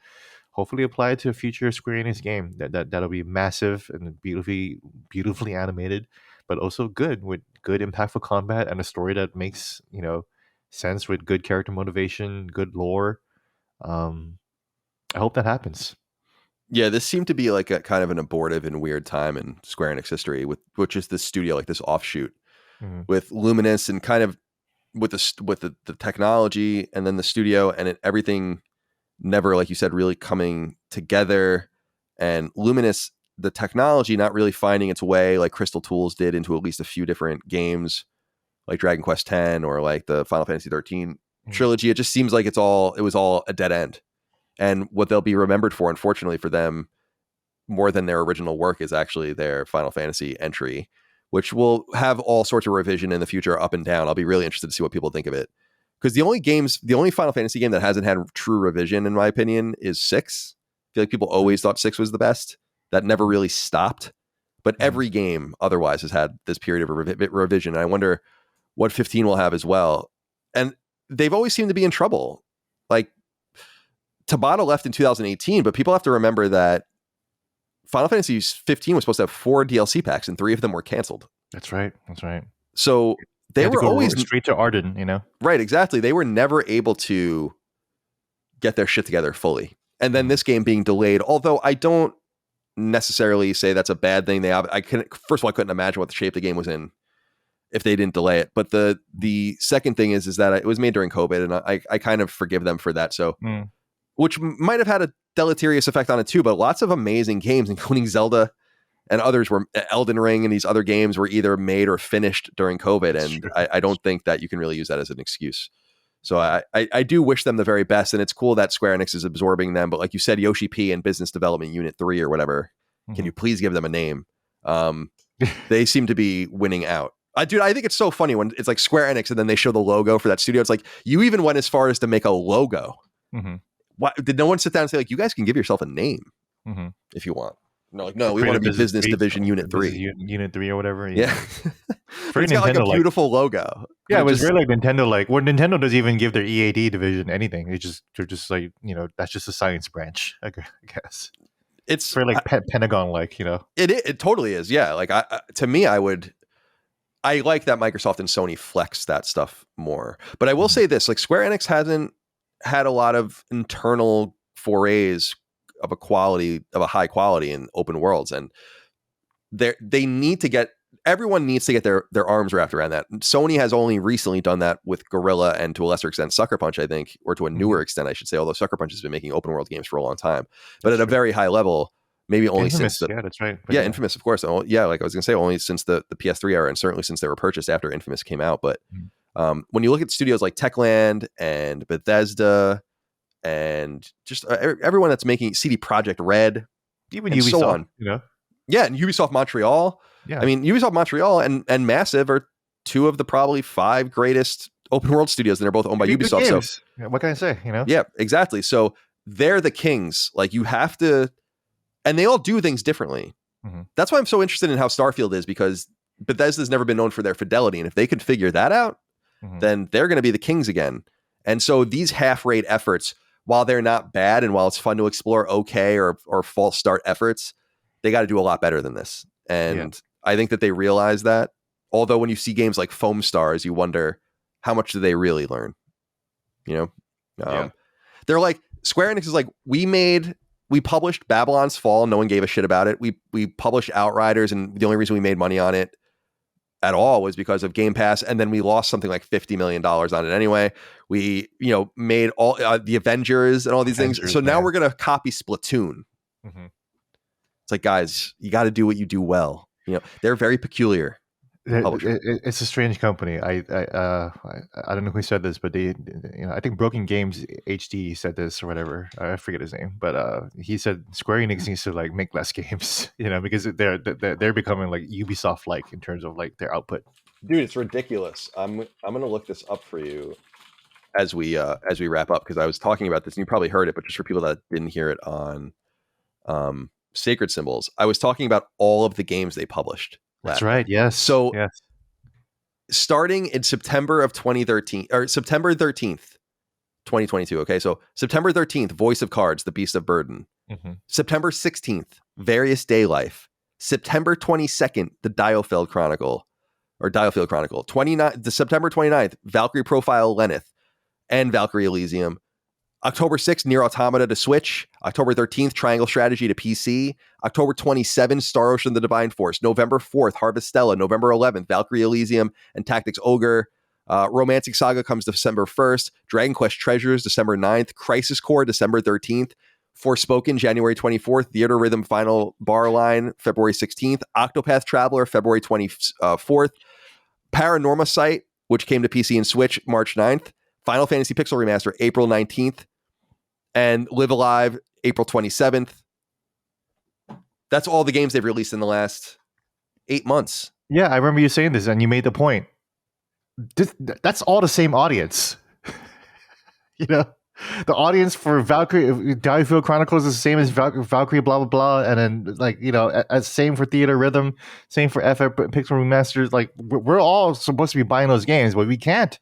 hopefully apply it to a future Square Enix game that'll be massive and beautifully animated, but also good, with good impactful combat and a story that makes sense, with good character motivation, good lore. I hope that happens. Yeah, this seemed to be like a kind of an abortive and weird time in Square Enix history, with which is this studio, like this offshoot Mhm. with Luminous, and kind of with the technology, and then the studio, and everything never, like you said, really coming together. And Luminous, the technology not really finding its way like Crystal Tools did into at least a few different games, like Dragon Quest X or like the Final Fantasy 13 Mhm. trilogy. It just seems like it was all a dead end. And what they'll be remembered for, unfortunately for them, more than their original work, is actually their Final Fantasy entry, which will have all sorts of revision in the future, up and down. I'll be really interested to see what people think of it. Because the only Final Fantasy game that hasn't had true revision, in my opinion, is 6. I feel like people always thought 6 was the best. That never really stopped. But every game otherwise has had this period of revision. And I wonder what 15 will have as well. And they've always seemed to be in trouble. Like, Tabata left in 2018, but people have to remember that Final Fantasy 15 was supposed to have 4 DLC packs, and 3 of them were canceled. That's right. So they were always straight to Arden, Right, exactly. They were never able to get their shit together fully. And then this game being delayed, although I don't necessarily say that's a bad thing. First of all, I couldn't imagine what the shape the game was in if they didn't delay it. But the second thing is that it was made during COVID, and I kind of forgive them for that. So, which might have had a deleterious effect on it too. But lots of amazing games, including Zelda and others, were Elden Ring, and these other games were either made or finished during COVID. And I don't think that you can really use that as an excuse. So I do wish them the very best, and it's cool that Square Enix is absorbing them. But like you said, Yoshi P and Business Development Unit 3 or whatever, can you please give them a name? They seem to be winning out. Dude, I think it's so funny when it's like Square Enix and then they show the logo for that studio. It's like, you even went as far as to make a logo. Why, did no one sit down and say, like, you guys can give yourself a name if you want? No, like, no, we want to be Business Division Unit 3. Unit 3 or whatever. Yeah. It's got like a beautiful logo. Yeah, it was really like Nintendo. Like, where Nintendo doesn't even give their EAD division anything. They're just like, that's just a science branch, I guess. It's very like Pentagon, like, It totally is. Yeah. Like, to me, I like that Microsoft and Sony flex that stuff more. But I will say this, like, Square Enix hasn't had a lot of internal forays of a high quality in open worlds, and everyone needs to get their arms wrapped around that. Sony has only recently done that with Guerrilla, and to a lesser extent Sucker Punch, I think, or to a newer extent, I should say, although Sucker Punch has been making open world games for a long time, but at a very high level. Maybe only Infamous, since that's right. But Infamous, of course. Yeah, like I was gonna say, only since the PS3 era, and certainly since they were purchased after Infamous came out. But when you look at studios like Techland and Bethesda, and just everyone that's making CD Projekt Red, even Ubisoft, so on, yeah, and Ubisoft Montreal. Yeah, I mean, Ubisoft Montreal and Massive are 2 of the probably 5 greatest open world studios, and they're both owned by Ubisoft. So what can I say? Yeah, exactly. So they're the kings. Like, you have to. And they all do things differently. That's why I'm so interested in how Starfield is, because Bethesda's never been known for their fidelity. And if they could figure that out, then they're going to be the kings again. And so these half-rate efforts, while they're not bad and while it's fun to explore okay or false start efforts, they got to do a lot better than this. And I think that they realize that. Although when you see games like Foam Stars, you wonder, how much do they really learn? They're like, Square Enix is like, we published Babylon's Fall. No one gave a shit about it. We published Outriders, and the only reason we made money on it at all was because of Game Pass. And then we lost something like $50 million on it anyway. We, made all the Avengers and all these things. So now we're going to copy Splatoon. It's like, guys, you got to do what you do well. They're very peculiar. It's a strange company. I don't know who said this, but they, I think Broken Games HD said this or whatever. I forget his name, but he said Square Enix needs to like make less games, because they're becoming like Ubisoft like in terms of like their output. Dude, it's ridiculous. I'm gonna look this up for you as we wrap up, because I was talking about this and you probably heard it, but just for people that didn't hear it on Sacred Symbols, I was talking about all of the games they published. That's right. Yes. So yes. starting in September of 2013 or September 13th, 2022. Okay, so September 13th, Voice of Cards, The Beast of Burden. Mm-hmm. September 16th, Various Day Life. September 22nd, The Dialfield Chronicle. September 29th, Valkyrie Profile Lenneth and Valkyrie Elysium. October 6th, Nier Automata to Switch. October 13th, Triangle Strategy to PC. October 27th, Star Ocean The Divine Force. November 4th, Harvestella. November 11th, Valkyrie Elysium and Tactics Ogre. Romancing Saga comes December 1st. Dragon Quest Treasures, December 9th. Crisis Core, December 13th. Forspoken, January 24th. Theater Rhythm Final Bar Line, February 16th. Octopath Traveler, February 24th. Paranorma Site, which came to PC and Switch, March 9th. Final Fantasy Pixel Remaster, April 19th. And Live Alive, April 27th. That's all the games they've released in the last 8 months. Yeah, I remember you saying this, and you made the point. That's all the same audience. You know, the audience for Valkyrie Dialfield Chronicles is the same as Valkyrie blah blah blah, and then like same for Theater Rhythm, same for FF Pixel Remasters. Like we're all supposed to be buying those games, but we can't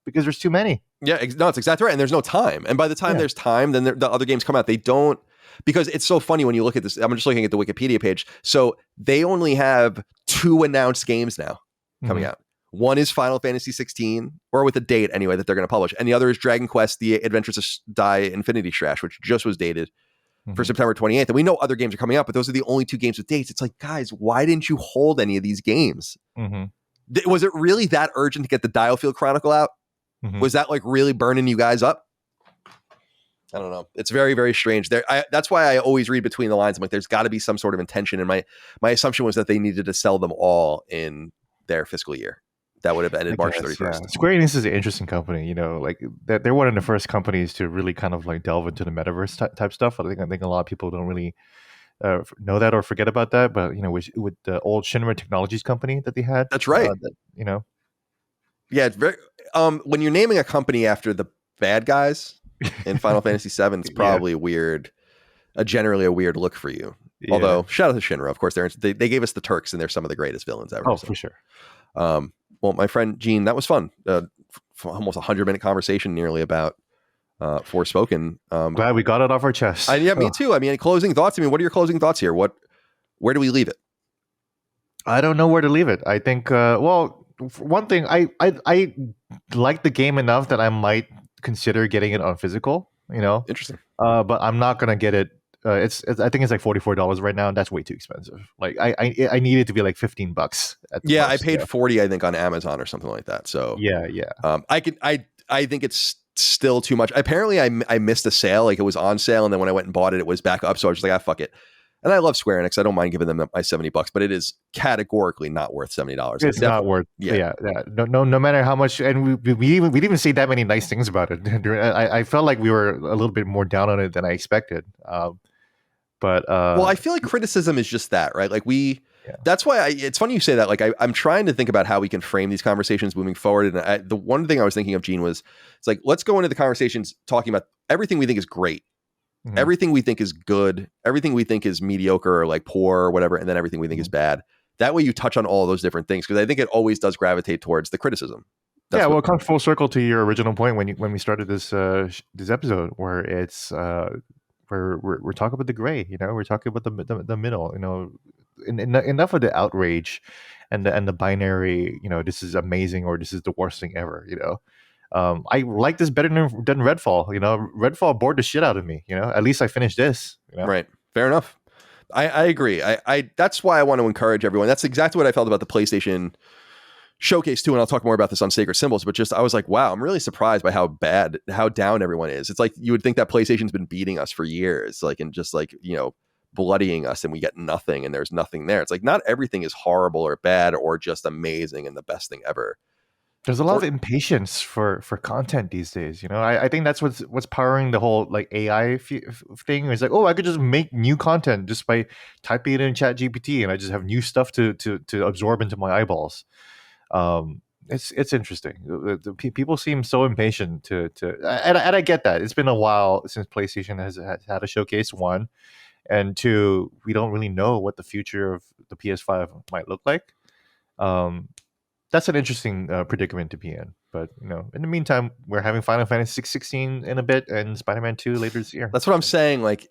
because there's too many. Yeah, no, it's exactly right. And there's no time. And by the time there's time, then the other games come out. They don't, because it's so funny when you look at this. I'm just looking at the Wikipedia page. So they only have 2 announced games now coming out. One is Final Fantasy 16, or with a date anyway that they're going to publish. And the other is Dragon Quest, The Adventures of Dai Infinity Strash, which just was dated for September 28th. And we know other games are coming out, but those are the only 2 games with dates. It's like, guys, why didn't you hold any of these games? Was it really that urgent to get the Dialfield Chronicle out? Was that like really burning you guys up? I don't know. It's very, very strange. That's why I always read between the lines. I'm like, there's got to be some sort of intention. And my assumption was that they needed to sell them all in their fiscal year. That would have ended March 31st. Yeah. Square Enix is an interesting company. You know, like they're one of the first companies to really kind of like delve into the metaverse type stuff. I think a lot of people don't really know that or forget about that. But you know, with the old Shinra Technologies company that they had. That's right. You know. Yeah, it's very. When you're naming a company after the bad guys in Final Fantasy VII, it's probably generally a weird look for you. Yeah. Although, shout out to Shinra, of course, they gave us the Turks, and they're some of the greatest villains ever. Oh, so. For sure. Well, my friend Gene, that was fun. Almost 100-minute conversation, nearly about Forspoken. Glad we got it off our chest. Me too. I mean, closing thoughts. I mean, what are your closing thoughts here? Where do we leave it? I don't know where to leave it. I think. One thing, I like the game enough that I might consider getting it on physical. You know, interesting. But I'm not gonna get it. I think it's like $44 right now, and that's way too expensive. Like I need it to be like $15. Yeah, most, I paid $40, I think, on Amazon or something like that. So yeah. I think it's still too much. Apparently, I missed a sale. Like it was on sale, and then when I went and bought it, it was back up. So I was just like, fuck it. And I love Square Enix. I don't mind giving them my $70, but it is categorically not worth $70. It's not worth. Yeah. No matter how much. And we didn't even say that many nice things about it. I felt like we were a little bit more down on it than I expected. But I feel like criticism is just that, right? Like that's why it's funny you say that. Like I'm trying to think about how we can frame these conversations moving forward. And the one thing I was thinking of, Gene, was it's like, let's go into the conversations talking about everything we think is great. Everything we think is good, everything we think is mediocre or like poor or whatever, and then everything we think is bad. That way you touch on all those different things, because I think it always does gravitate towards the criticism. It comes full circle to your original point when we started this episode, where it's we're talking about the gray, you know, we're talking about the middle, you know, enough of the outrage and the binary, you know, this is amazing or this is the worst thing ever, you know. I like this better than Redfall. You know, Redfall bored the shit out of me. You know, at least I finished this. You know? Right. Fair enough. I agree. I that's why I want to encourage everyone. That's exactly what I felt about the PlayStation showcase too. And I'll talk more about this on Sacred Symbols. But I was like, wow, I'm really surprised by how down everyone is. It's like you would think that PlayStation's been beating us for years, like, and just like, you know, bloodying us, and we get nothing, and there's nothing there. It's like not everything is horrible or bad or just amazing and the best thing ever. There's a lot of impatience for content these days. You know, I think that's what's powering the whole like AI thing. It's like, oh, I could just make new content just by typing it in ChatGPT, and I just have new stuff to absorb into my eyeballs. It's interesting. The people seem so impatient and I get that. It's been a while since PlayStation has had a showcase, one, and two, we don't really know what the future of the PS5 might look like. that's an interesting predicament to be in. But in the meantime, we're having Final Fantasy 16 in a bit and Spider-Man 2 later this year. That's what I'm saying. Like,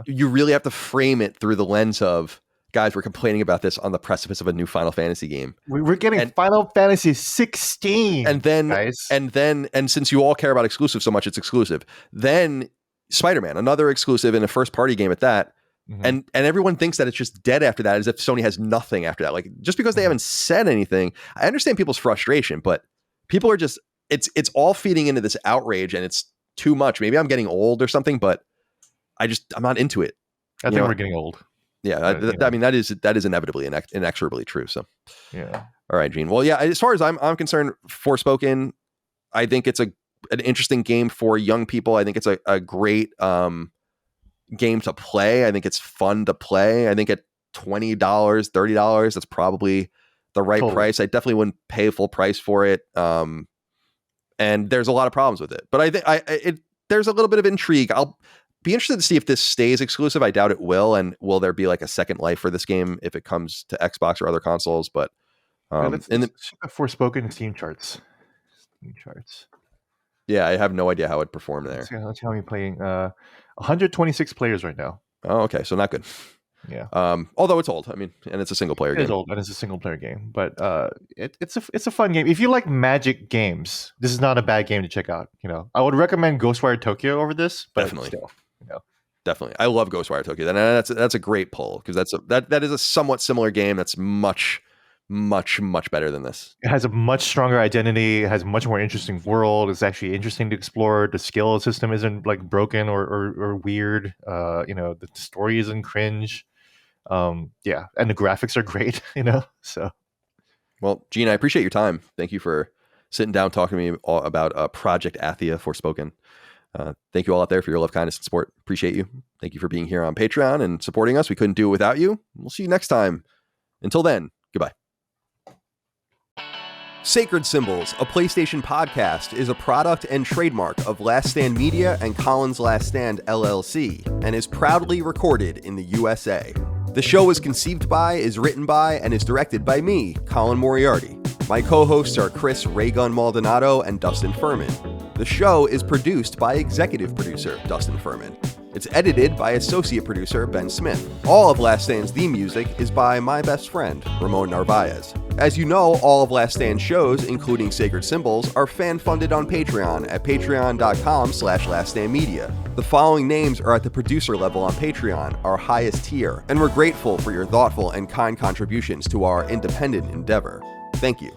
you really have to frame it through the lens of, guys, we're complaining about this on the precipice of a new Final Fantasy game. We're getting Final Fantasy 16, and then guys. And since you all care about exclusive so much, it's exclusive. Then Spider-Man, another exclusive in a first-party game at that. Mm-hmm. And everyone thinks that it's just dead after that, as if Sony has nothing after that. Like, just because they haven't said anything, I understand people's frustration, but people are just, it's all feeding into this outrage, and it's too much. Maybe I'm getting old or something, but I'm not into it. I think we're getting old. Yeah, I mean, that is inevitably inexorably true. So, yeah. All right, Gene. Well, yeah, as far as I'm concerned, Forspoken, I think it's an interesting game for young people. I think it's a great game to play. I think it's fun to play. I think at $20, $30, that's probably the right price. I definitely wouldn't pay full price for it. And there's a lot of problems with it, but I think there's a little bit of intrigue. I'll be interested to see if this stays exclusive. I doubt it will. And will there be like a second life for this game if it comes to Xbox or other consoles? But let's check the Forspoken Steam charts. Yeah, I have no idea how it performed there. Let's see how many playing. 126 players right now. Oh, okay, so not good. Yeah. Although it's old, I mean, and it's a single player game. It's old and it's a single player game, but it's a fun game. If you like magic games, this is not a bad game to check out. I would recommend Ghostwire Tokyo over this. But definitely. Still, Definitely, I love Ghostwire Tokyo. That's a great pull, because that is a somewhat similar game that's much better than this. It has a much stronger identity. It has a much more interesting world. It's actually interesting to explore. The skill system isn't like broken or weird. The story isn't cringe. And the graphics are great. So. Well, Gene, I appreciate your time. Thank you for sitting down talking to me all about Project Athia Forspoken. Thank you all out there for your love, kindness, and support. Appreciate you. Thank you for being here on Patreon and supporting us. We couldn't do it without you. We'll see you next time. Until then, goodbye. Sacred Symbols, a PlayStation podcast, is a product and trademark of Last Stand Media and Colin's Last Stand LLC, and is proudly recorded in the USA. The show is conceived by, is written by, and is directed by me, Colin Moriarty. My co-hosts are Chris Raygun Maldonado and Dustin Furman. The show is produced by executive producer Dustin Furman. It's edited by associate producer Ben Smith. All of Last Stand's theme music is by my best friend, Ramon Narvaez. As you know, all of Last Stand's shows, including Sacred Symbols, are fan-funded on Patreon at patreon.com/laststandmedia. The following names are at the producer level on Patreon, our highest tier, and we're grateful for your thoughtful and kind contributions to our independent endeavor. Thank you.